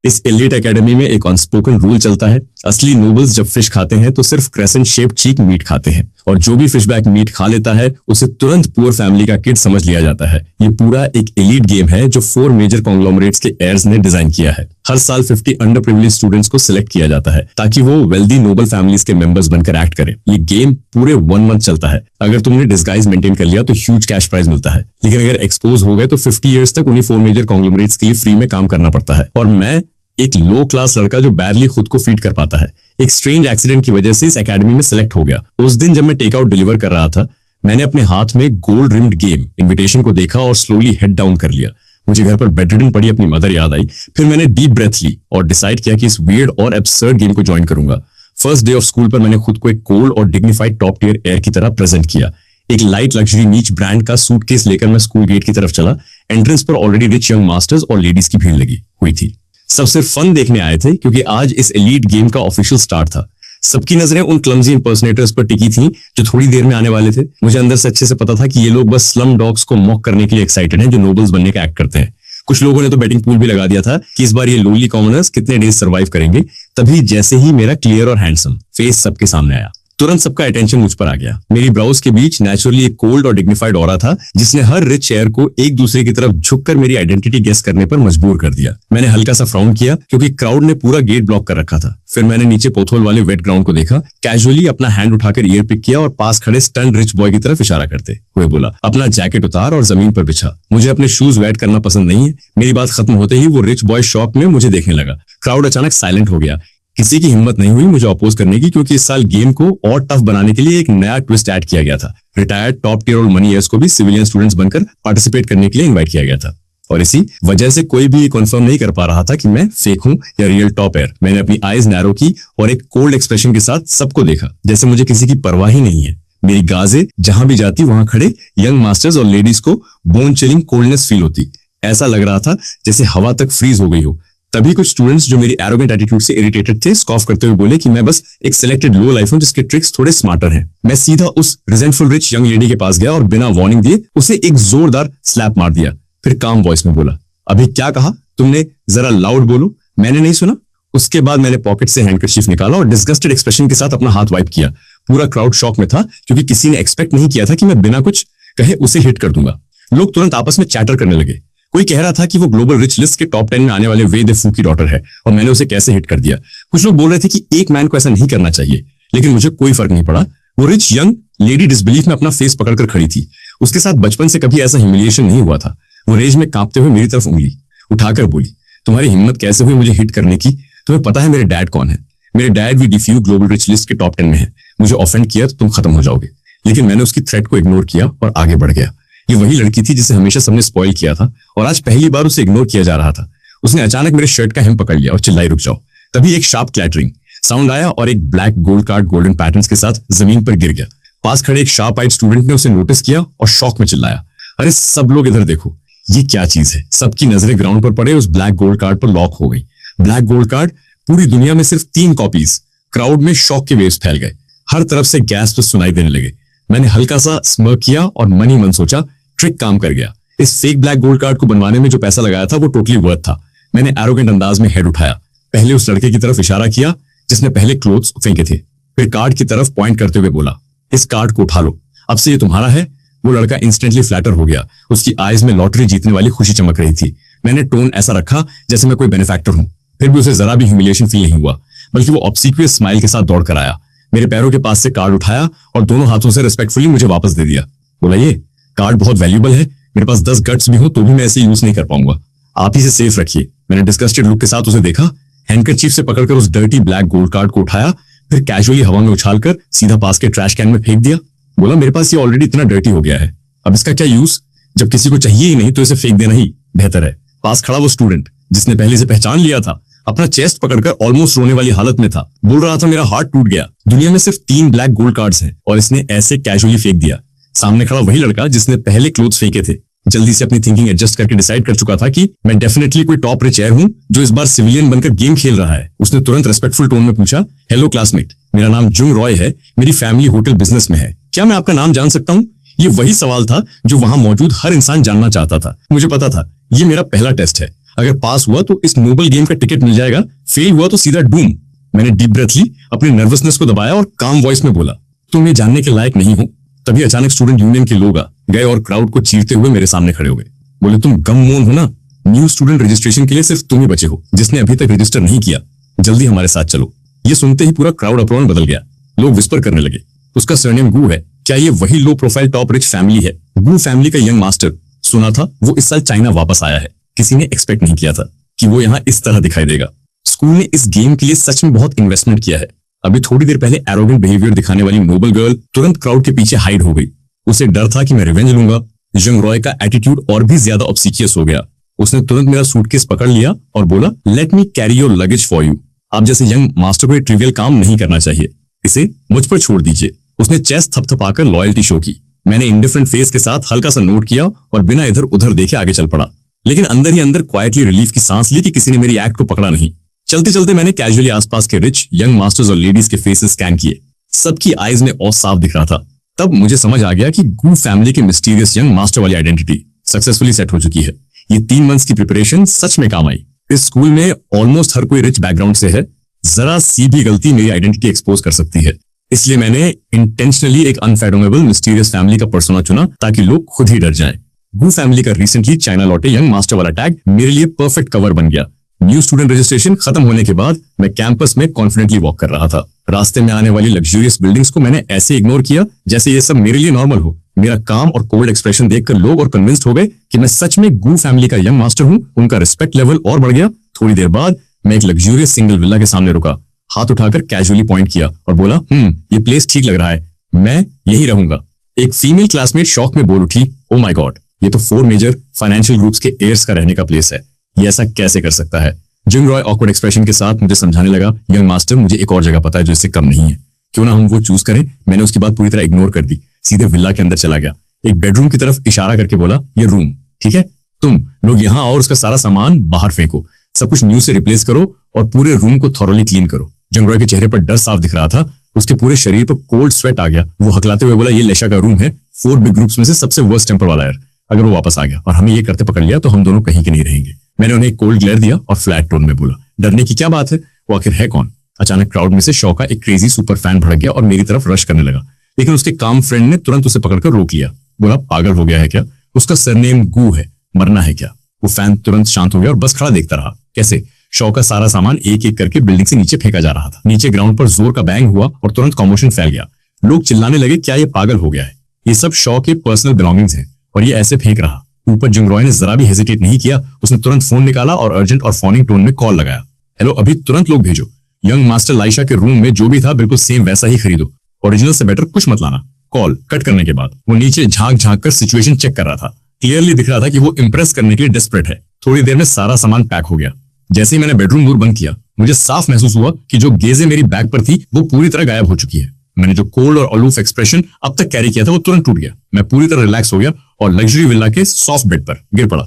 इस elite academy में एक अनस्पोकन रूल चलता है, असली नोबल्स जब फिश खाते हैं तो सिर्फ क्रेसेंट शेप्ड चीक मीट खाते हैं, और जो भी फिशबैक मीट खा लेता है उसे तुरंत पुअर फैमिली का किड समझ लिया जाता है। ये पूरा एक एलिट गेम है जो 4 मेजर कॉन्ग्लोमरेट्स के एयर्स ने डिजाइन किया है। हर साल 50 अंडर प्रिविलेज स्टूडेंट्स को सिलेक्ट किया जाता है ताकि वो वेल्दी नोबल फैमिलीज के मेंबर्स बनकर एक्ट करें। ये गेम पूरे 1 मंथ चलता है। अगर तुमने डिस्गाइज मेंटेन कर लिया तो ह्यूज कैश प्राइज मिलता है, लेकिन अगर एक्सपोज हो गए तो 50 ईयर्स तक उन्हीं 4 मेजर कॉन्ग्लोमरेट्स के लिए फ्री में काम करना पड़ता है। और मैं एक लो क्लास लड़का जो बैरली खुद को फीड कर पाता है, एक स्ट्रेंज एक्सीडेंट की वजह से इस एकेडमी में सिलेक्ट हो गया। उस दिन जब मैं टेक आउट डिलीवर कर रहा था, मैंने अपने हाथ में गोल्ड रिम्ड गेम इनविटेशन को देखा और स्लोली हेड डाउन कर लिया। मुझे घर पर बेडरिडन पड़ी अपनी मदर याद आई। फिर मैंने डीप ब्रेथ ली और डिसाइड किया कि इस वियर्ड और एब्सर्ड गेम को ज्वाइन करूंगा। फर्स्ट डे ऑफ स्कूल पर मैंने खुद को एक कोल्ड और डिग्निफाइड टॉप टियर एयर की तरह प्रेजेंट किया। एक लाइट लग्जरी नीच ब्रांड का सूटकेस लेकर मैं स्कूल गेट की तरफ चला। एंट्रेंस पर ऑलरेडी रिच यंग मास्टर्स और लेडीज की भीड़ लगी हुई थी। सब सिर्फ फन देखने आए थे क्योंकि आज इस एलीट गेम का ऑफिशियल स्टार्ट था। सबकी नजरें उन क्लमजी इंपर्सनेटर्स पर टिकी थी जो थोड़ी देर में आने वाले थे। मुझे अंदर से अच्छे से पता था कि ये लोग बस स्लम डॉग्स को मॉक करने के लिए एक्साइटेड हैं जो नोबल्स बनने का एक्ट करते हैं। कुछ लोगों ने तो बेटिंग पूल भी लगा दिया था कि इस बार ये लोनली कॉमनर्स कितने डेज सर्वाइव करेंगे। तभी जैसे ही मेरा क्लियर और हैंडसम फेस सबके सामने आया, तुरंत सबका अटेंशन मुझ पर आ गया। मेरी ब्राउज के बीच नेचुरली एक कोल्ड और डिग्निफाइड ऑरा था जिसने हर रिच शेयर को एक दूसरे की तरफ झुककर मेरी आइडेंटिटी गेस करने पर मजबूर कर दिया। मैंने हल्का सा फ्राउन किया क्योंकि क्राउड ने पूरा गेट ब्लॉक कर रखा था। फिर मैंने नीचे पोथोल वाले वेट ग्राउंड को देखा, कैजुअली अपना हैंड उठाकर ईयर पिक किया और पास खड़े स्टन रिच बॉय की तरफ इशारा करते हुए बोला, अपना जैकेट उतार और जमीन पर बिछा। मुझे अपने शूज वेट करना पसंद नहीं है। मेरी बात खत्म होते ही वो रिच बॉय शॉक में मुझे देखने लगा। क्राउड अचानक साइलेंट हो गया। किसी की हिम्मत नहीं हुई मुझे अपोज करने की, क्योंकि इस साल गेम को और टफ बनाने के लिए एक नया ट्विस्ट ऐड किया गया था। रिटायर्ड टॉप टियर और मनी ईयर्स को भी सिविलियन स्टूडेंट्स बनकर पार्टिसिपेट करने के लिए इनवाइट किया गया था। और इसी वजह से कोई भी ये कंफर्म नहीं कर पा रहा था कि मैं फेक हूं या रियल टॉप एयर। मैंने अपनी आईज नैरो की और एक कोल्ड एक्सप्रेशन के साथ सबको देखा, जैसे मुझे किसी की परवाह ही नहीं है। मेरी गाजे जहां भी जाती वहां खड़े यंग मास्टर्स और लेडीज को बोन चिलिंग कोल्डनेस फील होती। ऐसा लग रहा था जैसे हवा तक फ्रीज हो गई हो। तभी कुछ स्टूडेंट्स जो मेरी एरोगेंट एटीट्यूड से इरिटेटेड थे स्कॉफ करते हुए बोले कि मैं बस एक सिलेक्टेड लो लाइफ हूं जिसके ट्रिक्स थोड़े स्मार्टर हैं। मैं सीधा उस रिजेंटफुल रिच यंग लेडी के पास गया और बिना वार्निंग दिए उसे एक जोरदार स्लैप मार दिया। फिर काम वॉइस में बोला, अभी क्या कहा तुमने, जरा लाउड बोलो, मैंने नहीं सुना। उसके बाद मैंने पॉकेट से हैंडकरचीफ निकाला और डिस्गस्टेड एक्सप्रेशन के साथ अपना हाथ वाइप किया। पूरा क्राउड शॉक में था क्योंकि किसी ने एक्सपेक्ट नहीं किया था कि मैं बिना कुछ कहे उसे हिट कर दूंगा। लोग तुरंत आपस में चैटर करने लगे। कोई कह रहा था कि वो ग्लोबल रिच लिस्ट के टॉप 10 में आने वाले वे द फू की डॉटर है और मैंने उसे कैसे हिट कर दिया। कुछ लोग बोल रहे थे कि एक मैन को ऐसा नहीं करना चाहिए, लेकिन मुझे कोई फर्क नहीं पड़ा। वो रिच यंग लेडी डिसबिलीफ में अपना फेस पकड़कर खड़ी थी। उसके साथ बचपन से कभी ऐसा ह्यूमिलिएशन नहीं हुआ था। वो रेज में कांपते हुए मेरी तरफ उंगली उठाकर बोली, तुम्हारी हिम्मत कैसे हुई मुझे हिट करने की? तुम्हें पता है मेरे डैड कौन है? मेरे डैड भी डिफ्यू ग्लोबल रिच लिस्ट के टॉप 10 में है। मुझे ऑफेंड किया तो तुम खत्म हो जाओगे। लेकिन मैंने उसकी थ्रेट को इग्नोर किया और आगे बढ़ गया। ये वही लड़की थी जिसे हमेशा सबने स्पॉइल किया था और आज पहली बार उसे इग्नोर किया जा रहा था। उसने अचानक मेरे शर्ट का hem पकड़ लिया और चिल्लाई, रुक जाओ। तभी एक शार्प क्लैटरिंग साउंड आया और एक black gold card golden patterns के साथ जमीन पर गिर गया। पास खड़े एक शार्प आइड स्टूडेंट ने उसे नोटिस किया और शॉक में चिल्लाया, अरे सब लोग इधर देखो, ये क्या चीज है? सबकी नजरें ग्राउंड पर पड़े उस ब्लैक गोल्ड कार्ड पर लॉक हो गई। ब्लैक गोल्ड कार्ड, पूरी दुनिया में सिर्फ 3 कॉपीज। क्राउड में शॉक के वेव्स फैल गए। हर तरफ से गैस सुनाई देने लगे। मैंने हल्का सा स्मर्क किया और मन ही मन सोचा, ट्रिक काम कर गया। इस फेक ब्लैक गोल्ड कार्ड को बनवाने में जो पैसा लगाया था वो टोटली वर्थ था। मैंने एरोगेंट अंदाज में हेड उठाया, पहले उस लड़के की तरफ इशारा किया जिसने पहले क्लोथ्स फेंके थे, फिर कार्ड की तरफ पॉइंट करते हुए बोला, इस कार्ड को उठा लो, अब से ये तुम्हारा है। वो लड़का इंस्टेंटली फ्लैटर हो गया। उसकी आईज में लॉटरी जीतने वाली खुशी चमक रही थी। मैंने टोन ऐसा रखा जैसे मैं कोई बेनिफैक्टर हूं। फिर भी उसे जरा भी ह्यूमिलिएशन फील नहीं हुआ, बल्कि वो ऑब्सीक्वियस स्माइल के साथ दौड़ कर आया, मेरे पैरों के पास से कार्ड उठाया और दोनों हाथों से रिस्पेक्टफुली मुझे वापस दे दिया। बोला, ये कार्ड बहुत वैल्यूबल है, मेरे पास 10 गट्स भी हो तो भी मैं ऐसे यूज नहीं कर पाऊंगा, आप ही से सेफ रखिए। मैंने डिस्गस्टेड लुक के साथ उसे देखा, हैंडकरचीफ से पकड़कर उस डर्टी ब्लैक गोल्ड कार्ड को उठाया, फिर कैजुअली हवा में उछालकर सीधा पास के ट्रैश कैन में फेंक दिया। बोला, मेरे पास ये ऑलरेडी इतना डर्टी हो गया है, अब इसका क्या यूज? जब किसी को चाहिए ही नहीं तो इसे फेंक देना ही बेहतर है। पास खड़ा वो स्टूडेंट जिसने पहले से पहचान लिया था, अपना चेस्ट पकड़कर ऑलमोस्ट रोने वाली हालत में था। बोल रहा था, मेरा हार्ट टूट गया, दुनिया में सिर्फ 3 ब्लैक गोल्ड कार्ड्स हैं और इसने ऐसे कैजुअली फेंक दिया। सामने खड़ा वही लड़का जिसने पहले क्लोथ्स फेंके थे, जल्दी से अपनी थिंकिंग एडजस्ट करके डिसाइड कर चुका था कि मैं डेफिनेटली कोई टॉप रिच एयर हूं जो इस बार सिविलियन बनकर गेम खेल रहा है। उसने तुरंत रेस्पेक्टफुल टोन में पूछा, हेलो क्लासमेट, मेरा नाम जुंग रॉय है, मेरी फैमिली होटल बिजनेस में है, क्या मैं आपका नाम जान सकता हूं? ये वही सवाल था जो वहां मौजूद हर इंसान जानना चाहता था। मुझे पता था ये मेरा पहला टेस्ट है। अगर पास हुआ तो इस नोबल गेम का टिकट मिल जाएगा, फेल हुआ तो सीधा डूम। मैंने डीप ब्रेथ ली, अपनी नर्वसनेस को दबाया और काम वॉइस में बोला, तुम ये जानने के लायक नहीं हो। तभी अचानक स्टूडेंट यूनियन के लोग आ गए और क्राउड को चीरते हुए मेरे सामने खड़े हो गए। बोले, तुम गम मोन हो ना, न्यू स्टूडेंट रजिस्ट्रेशन के लिए सिर्फ तुम ही बचे हो जिसने अभी तक रजिस्टर नहीं किया, जल्दी हमारे साथ चलो। ये सुनते ही पूरा क्राउड अप्रोन बदल गया। लोग विस्पर करने लगे, उसका सरनेम गू है, क्या ये वही low profile top rich family है? गू फैमिली का यंग मास्टर, सुना था वो इस साल चाइना वापस आया है। किसी ने एक्सपेक्ट नहीं किया था कि वो यहाँ इस तरह दिखाई देगा। स्कूल ने इस गेम के लिए सच में बहुत इन्वेस्टमेंट किया है। अभी थोड़ी देर पहले एरोगेंट बिहेवियर दिखाने वाली नोबल गर्ल तुरंत क्राउड के पीछे हाइड हो गई। उसे डर था कि मैं रिवेंज लूंगा। जंग रॉय का एटीट्यूड और भी ज्यादा ऑब्सीकियस हो गया। उसने तुरंत मेरा सूटकेस पकड़ लिया और बोला, let me carry your luggage for you. आप जैसे यंग मास्टर को ये ट्रिवियल काम नहीं करना चाहिए, इसे मुझ पर छोड़ दीजिए। उसने चेस्ट थपथपाकर लॉयल्टी शो की। मैंने इंडिफरेंट फेस के साथ हल्का सा नोट किया और बिना इधर उधर देखे आगे चल पड़ा, लेकिन अंदर ही अंदर क्वाइटली रिलीफ की सांस ली कि किसी ने मेरी एक्ट को पकड़ा नहीं। चलते चलते मैंने कैजुअली आसपास के रिच यंग मास्टर्स और लेडीज के फेसेस स्कैन किए। सबकी आईज में और साफ दिख रहा था। तब मुझे समझ आ गया कि गू फैमिली की मिस्टीरियस यंग मास्टर वाली आइडेंटिटी सक्सेसफुली सेट हो चुकी है। ये 3 मंथ्स की प्रिपरेशन सच में काम आई। इस स्कूल में ऑलमोस्ट हर कोई रिच बैकग्राउंड से है। जरा सी भी गलती मेरी आइडेंटिटी एक्सपोज कर सकती है। इसलिए मैंने इंटेंशनली एक अनफैथोमेबल मिस्टीरियस फैमिली का पर्सोना चुना ताकि लोग खुद ही डर जाएं। गू फैमिली का रिसेंटली चाइना लौटे यंग मास्टर वाला टैग मेरे लिए परफेक्ट कवर बन गया। न्यू स्टूडेंट रजिस्ट्रेशन खत्म होने के बाद मैं कैंपस में कॉन्फिडेंटली वॉक कर रहा था। रास्ते में आने वाली लग्जूरियस बिल्डिंग्स को मैंने ऐसे इग्नोर किया जैसे ये सब मेरे लिए नॉर्मल हो। मेरा काम और कोल्ड एक्सप्रेशन देखकर लोग और कन्विंस्ड हो गए कि मैं सच में गू फैमिली का यंग मास्टर हूँ। उनका रिस्पेक्ट लेवल और बढ़ गया। थोड़ी देर बाद मैं एक लग्जूरियस सिंगल विला के सामने रुका, हाथ उठाकर कैजुअली पॉइंट किया और बोला, ये प्लेस ठीक लग रहा है, मैं यही रहूंगा। एक फीमेल क्लासमेट शॉक में बोल उठी, ओ माय गॉड, ये तो 4 मेजर फाइनेंशियल ग्रुप्स के एयर्स का रहने का प्लेस है, ये ऐसा कैसे कर सकता है? जिंग रॉय ऑकवर्ड एक्सप्रेशन के साथ मुझे समझाने लगा, यंग मास्टर मुझे एक और जगह पता है जो इससे कम नहीं है, क्यों ना हम वो चूज करें। मैंने उसकी बात पूरी तरह इग्नोर कर दी, सीधे विला के अंदर चला गया। एक बेडरूम की तरफ इशारा करके बोला, ये रूम ठीक है, तुम लोग यहाँ और उसका सारा सामान बाहर फेंको, सब कुछ न्यू से रिप्लेस करो और पूरे रूम को थॉरली क्लीन करो। जंग रॉय के चेहरे पर डर साफ दिख रहा था। उसके पूरे शरीर पर कोल्ड स्वेट आ गया। वो हकलाते हुए बोला, ये लेशा का रूम है, 4 बिग ग्रुप्स में से सबसे वर्स्ट टेंपर वाला है। अगर वो वापस आ गया और हमें ये करते पकड़ लिया तो हम दोनों कहीं के नहीं रहेंगे। मैंने उन्हें एक कोल्ड ग्लेयर दिया और फ्लैट टोन में बोला, डरने की क्या बात है, वो आखिर है कौन? अचानक क्राउड में से शॉ का एक क्रेजी सुपर फैन भड़क गया और मेरी तरफ रश करने लगा, लेकिन उसके काम फ्रेंड ने तुरंत उसे पकड़कर रोक लिया। बोला, पागल हो गया है क्या? उसका सरनेम गू है, मरना है क्या? वो फैन तुरंत शांत हो गया और बस खड़ा देखता रहा कैसे शॉ का सारा सामान एक एक करके बिल्डिंग से नीचे फेंका जा रहा था। नीचे ग्राउंड पर जोर का बैंग हुआ और तुरंत कॉमोशन फैल गया। लोग चिल्लाने लगे, क्या ये पागल हो गया है? ये सब शॉ के पर्सनल बिलोंगिंग्स हैं और ये ऐसे फेंक रहा। ऊपर जिंग रॉय ने जरा भी हेजिटेट नहीं किया। उसने तुरंत फोन निकाला और अर्जेंट और फोनिंग टोन में कॉल लगाया, हेलो, अभी तुरंत लोग भेजो, यंग मास्टर लाइशा के रूम में जो भी था बिल्कुल सेम वैसा ही खरीदो, ओरिजिनल से बेटर कुछ मत लाना। कॉल कट करने के बाद वो नीचे झांक झांक कर सिचुएशन चेक कर रहा था। क्लियरली दिख रहा था कि वो इंप्रेस करने के लिए डेस्परेट है। थोड़ी देर में सारा सामान पैक हो गया। जैसे ही मैंने बेडरूम डोर बंद किया, मुझे साफ महसूस हुआ कि जो गेजें मेरी बैग पर थी वो पूरी तरह गायब हो चुकी है। मैंने जो कोल्ड और अलूफ एक्सप्रेशन अब तक कैरी किया था वो तुरंत टूट गया। मैं पूरी तरह रिलैक्स हो गया और लग्जरी विला के सॉफ्ट बेड पर गिर पड़ा।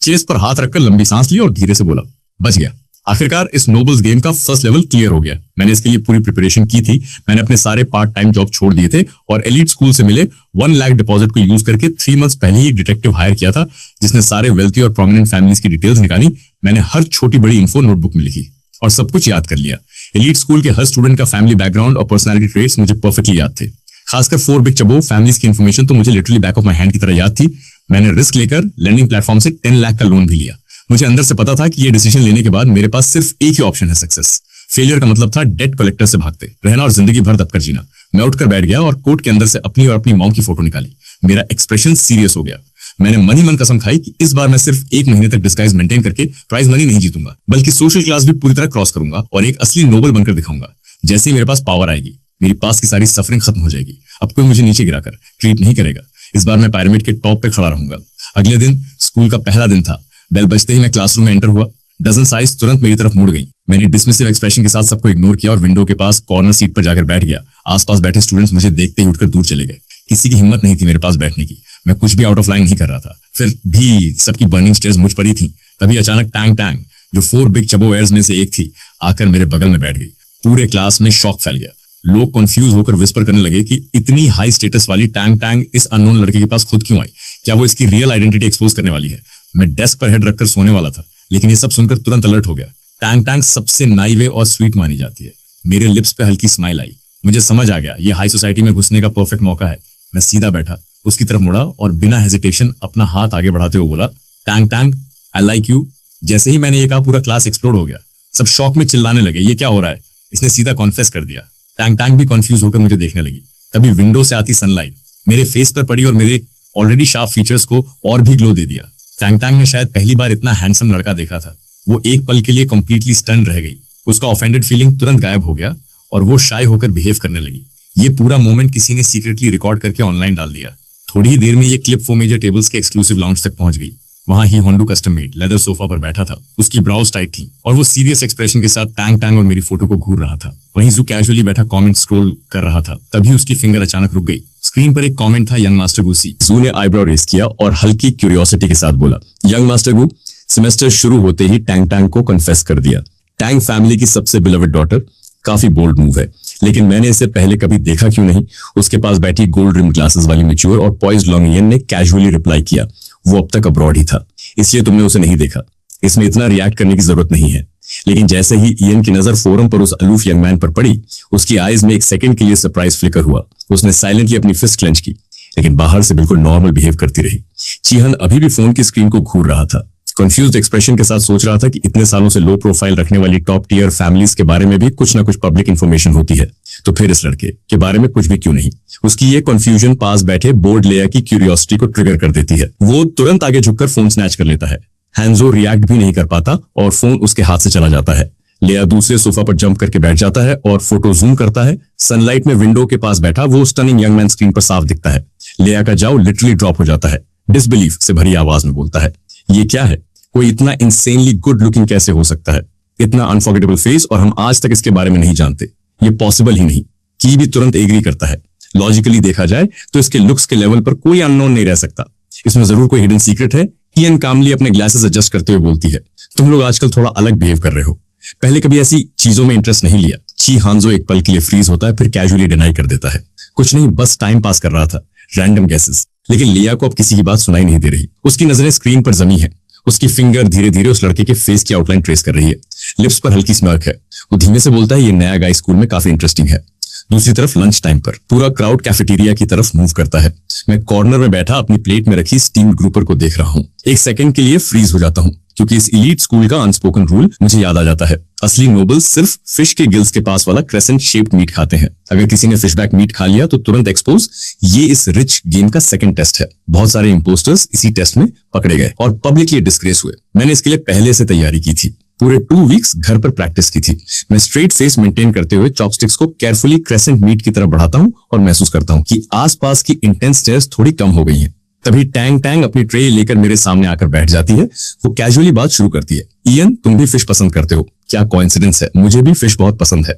चेस्ट पर हाथ रखकर लंबी सांस ली और धीरे से बोला, बच गया। आखिरकार इस नोबल्स गेम का फर्स्ट लेवल क्लियर हो गया। मैंने इसके लिए पूरी प्रिपरेशन की थी। मैंने अपने सारे पार्ट टाइम जॉब छोड़ दिए थे और एलीट स्कूल से मिले 1 लाख डिपॉजिट को यूज करके 3 मंथ्स पहले ही एक डिटेक्टिव हायर किया था जिसने सारे वेल्थी और प्रोमिनेंट फैमिलीज की डिटेल्स निकाली। मैंने हर छोटी बड़ी इन्फो नोटबुक में लिखी और सब कुछ याद कर लिया। एलीट स्कूल के हर स्टूडेंट का फैमिली बैकग्राउंड और पर्सनैलिटी ट्रेट्स मुझे परफेक्टली याद थे। खासकर 4 बिग चबो फैमिलीज की इन्फॉर्मेशन तो मुझे literally back of my hand की तरह याद थी। मैंने रिस्क लेकर लैंडिंग प्लेटफॉर्म से 10 लाख का लोन भी लिया। मुझे अंदर से पता था कि ये डिसीजन लेने के बाद मेरे पास सिर्फ एक ही ऑप्शन है, सक्सेस। फेलियर का मतलब था डेट कलेक्टर से भागते रहना और जिंदगी भर दबकर जीना। मैं उठकर बैठ गया और कोट के अंदर से अपनी और अपनी मॉम की फोटो निकाली। मेरा एक्सप्रेशन सीरियस हो गया। मैंने मन ही मन कसम खाई कि इस बार मैं सिर्फ 1 महीने तक डिस्गाइज मेंटेन करके प्राइज मनी नहीं जीतूंगा, बल्कि सोशल क्लास भी पूरी तरह क्रॉस करूंगा और एक असली नोबल बनकर दिखाऊंगा। जैसे ही मेरे पास पावर आएगी, मेरी पास की सारी सफरिंग खत्म हो जाएगी। अब कोई मुझे नीचे गिराकर ट्रीट नहीं करेगा। इस बार मैं पिरामिड के टॉप पे खड़ा रहूंगा। अगले दिन स्कूल का पहला दिन था। बेल बजते ही मैं क्लासरूम में एंटर हुआ। डजन साइज तुरंत मेरी तरफ मुड़ गई। मैंने डिसमिसिव एक्सप्रेशन के साथ सबको इग्नोर किया और विंडो के पास कॉर्नर सीट पर जाकर बैठ गया। आसपास बैठे स्टूडेंट्स मुझे देखते ही उठकर दूर चले गए। किसी की हिम्मत नहीं थी मेरे पास बैठने की। मैं कुछ भी आउट ऑफ लाइन नहीं कर रहा था। फिर भी सबकी बर्निंग स्टेयर्स मुझ पर ही थी। तभी अचानक टैंग टैंग, जो 4 बिग चबो एयर्स में से एक थी, आकर मेरे बगल में बैठ गई। पूरे क्लास में शॉक फैल गया। लोग कंफ्यूज होकर विस्पर करने लगे कि इतनी हाई स्टेटस वाली टैंग टैंग इस अननोन लड़के के पास खुद क्यों आई? क्या वो इसकी रियल आइडेंटिटी एक्सपोज करने वाली है? मैं डेस्क पर हेड रखकर सोने वाला था, लेकिन ये सब सुनकर तुरंत अलर्ट हो गया। टैंग टैंग सबसे नाइवे और स्वीट मानी जाती है। मेरे लिप्स पे हल्की स्माइल आई। मुझे समझ आ गया ये हाई सोसाइटी में घुसने का परफेक्ट मौका है। मैं सीधा बैठा, उसकी तरफ मुड़ा और बिना हेजिटेशन अपना हाथ आगे बढ़ाते हुए बोला, Tang Tang I like you. जैसे ही मैंने ये कहा पूरा क्लास एक्सप्लोड हो गया। सब शॉक में चिल्लाने लगे, ये क्या हो रहा है। इसने सीधा कॉन्फेस कर दिया। टैंग टैंग भी कंफ्यूज होकर मुझे देखने लगी। तभी विंडो से आती सनलाइट मेरे फेस पर पड़ी और मेरे ऑलरेडी शार्प फीचर्स को और भी ग्लो दे दिया। टैंग टैंग ने शायद पहली बार इतना हैंडसम लड़का देखा था। वो एक पल के लिए कंप्लीटली स्टन रह गई। उसका ऑफेंडेड फीलिंग तुरंत गायब हो गया और वो शाय होकर बिहेव करने लगी। ये पूरा मोमेंट किसी ने सीक्रेटली रिकॉर्ड करके ऑनलाइन डाल दिया। थोड़ी ही देर में ये क्लिप फॉर मेजर टेबल्स के एक्सक्लूसिव लाउंज तक पहुंच गई। वहां ही होंडू कस्टम मेड लेदर सोफा पर बैठा था। उसकी ब्राउज टाइट थी और वो सीरियस एक्सप्रेशन के साथ टैंग टैंग और मेरी फोटो को घूर रहा था। वहीं जू कैजुअली बैठा कमेंट स्क्रॉल कर रहा था। तभी उसकी फिंगर अचानक रुक गई। स्क्रीन पर एक कमेंट था, यंग मास्टर गू सी। जू ने आईब्रो रेस किया और हल्की क्यूरियोसिटी के साथ बोला, यंग मास्टर गू, सेमेस्टर शुरू होते ही टैंग टैंग को कन्फेस कर दिया। टैंग फैमिली की सबसे बिलवेड डॉटर। काफी बोल्ड मूव है, लेकिन मैंने इसे पहले कभी देखा क्यों नहीं। उसके पास बैठी गोल्ड रिम ग्लासेस वाली मैच्योर और पॉइज्ड लॉन्गियन ने कैजुअली रिप्लाई किया, वो अब तक अब्रॉड ही था, इसलिए तुमने उसे नहीं देखा। इसमें इतना रिएक्ट करने की जरूरत नहीं है। लेकिन जैसे ही इयन की नजर फोरम पर उस अलूफ यंग मैन पर पड़ी, उसकी आईज में एक सेकंड के लिए सरप्राइज फ्लिकर हुआ। उसने साइलेंटली अपनी फिस्ट क्लेंच की, लेकिन बाहर से बिल्कुल नॉर्मल बिहेव करती रही। चीहन अभी भी फोन की स्क्रीन को घूर रहा था। कंफ्यूज्ड एक्सप्रेशन के साथ सोच रहा था कि इतने सालों से लो प्रोफाइल रखने वाली टॉप टियर फैमिलीज के बारे में भी कुछ ना कुछ पब्लिक इंफॉर्मेशन होती है, तो फिर इस लड़के के बारे में कुछ भी क्यों नहीं। उसकी ये कंफ्यूजन पास बैठे बोर्ड लेया की क्यूरियोसिटी को ट्रिगर कर देती है। वो तुरंत आगे झुककर फोन स्नैच कर लेता है। हैंजो रिएक्ट भी नहीं कर पाता और फोन उसके हाथ से चला जाता है। लेया दूसरे सोफा पर जंप करके बैठ जाता है और फोटो जूम करता है। सनलाइट में विंडो के पास बैठा वो स्टनिंग यंग मैन स्क्रीन पर साफ दिखता है। लेया का जाओ लिटरली ड्रॉप हो जाता है। डिसबिलीफ से भरी आवाज में बोलता है, ये क्या है, कोई इतना इंसेनली गुड लुकिंग कैसे हो सकता है, इतना अनफॉरगेटेबल फेस, और हम आज तक इसके बारे में नहीं जानते। ये पॉसिबल ही नहीं। की भी तुरंत एग्री करता है। लॉजिकली देखा जाए तो इसके लुक्स के लेवल पर कोई अननोन नहीं रह सकता। इसमें जरूर कोई हिडन सीक्रेट है। इयन कामली अपने ग्लासेस एडजस्ट करते हुए बोलती है, तुम लोग आजकल थोड़ा अलग बिहेव कर रहे हो। पहले कभी ऐसी चीजों में इंटरेस्ट नहीं लिया। ची हांजो एक पल के लिए फ्रीज होता है, फिर कैजुअली डिनाई कर देता है, कुछ नहीं, बस टाइम पास कर रहा था, रैंडम गेसेस। लेकिन लिया को अब किसी की बात सुनाई नहीं दे रही। उसकी नजरें स्क्रीन पर जमी है। उसकी फिंगर धीरे धीरे उस लड़के के फेस की आउटलाइन ट्रेस कर रही है। लिप्स पर हल्की स्मर्क है। वो धीमे से बोलता है, ये नया गाय स्कूल में काफी इंटरेस्टिंग है। दूसरी तरफ लंच टाइम पर पूरा क्राउड कैफेटेरिया की तरफ मूव करता है। मैं कॉर्नर में बैठा अपनी प्लेट में रखी स्टीम्ड ग्रुपर को देख रहा हूँ। एक सेकंड के लिए फ्रीज हो जाता हूँ, क्योंकि इस इलीट स्कूल का अनस्पोकन रूल मुझे याद आ जाता है। असली नोबल्स सिर्फ फिश के गिल्स के पास वाला क्रेसेंट शेप्ड मीट खाते हैं। अगर किसी ने फिशबैक मीट खा लिया तो तुरंत एक्सपोज। ये इस रिच गेम का सेकंड टेस्ट है। बहुत सारे इंपोस्टर्स इसी टेस्ट में पकड़े गए और पब्लिकली डिस्ग्रेस हुए। मैंने इसके लिए पहले से तैयारी की थी। पूरे 2 वीक्स घर पर प्रैक्टिस की थी। मैं स्ट्रेट फेस मेंटेन करते हुए चॉपस्टिक्स को केयरफुली क्रेसेंट मीट की तरफ बढ़ाता हूँ और महसूस करता हूँ कि आसपास की इंटेंस स्टेयर्स थोड़ी कम हो गई हैं। तभी टैंग टैंग अपनी ट्रे लेकर मेरे सामने आकर बैठ जाती है। वो कैजुअली बात शुरू करती है, इयन तुम भी फिश पसंद करते हो, क्या कोइंसिडेंस है, मुझे भी फिश बहुत पसंद है।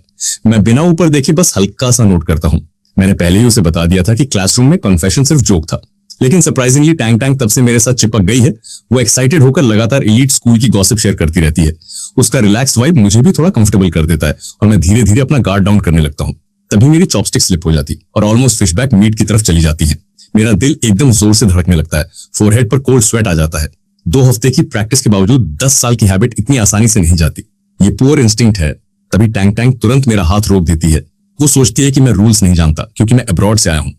मैं बिना ऊपर देखे बस हल्का सा नोट करता हूँ। मैंने पहले ही उसे बता दिया था कि क्लासरूम में कन्फेशन सिर्फ जोक था, लेकिन सरप्राइजिंगली टैंग टैंग तब से मेरे साथ चिपक गई है। वो एक्साइटेड होकर लगातार एलीट स्कूल की गॉसिप शेयर करती रहती है। उसका रिलैक्स वाइब मुझे भी थोड़ा कंफर्टेबल कर देता है और मैं धीरे धीरे अपना गार्ड डाउन करने लगता हूँ। तभी मेरी चॉपस्टिक स्लिप हो जाती और ऑलमोस्ट फिशबैक मीट की तरफ चली जाती है। मेरा दिल एकदम जोर से धड़कने लगता है। फोरहेड पर कोल्ड स्वेट आ जाता है। 2 हफ्ते की प्रैक्टिस के बावजूद 10 साल की हैबिट इतनी आसानी से नहीं जाती। ये पुअर इंस्टिंक्ट है। तभी टैंग टैंग तुरंत मेरा हाथ रोक देती है। वो सोचती है कि मैं रूल्स नहीं जानता क्योंकि मैं अब्रॉड से आया हूँ।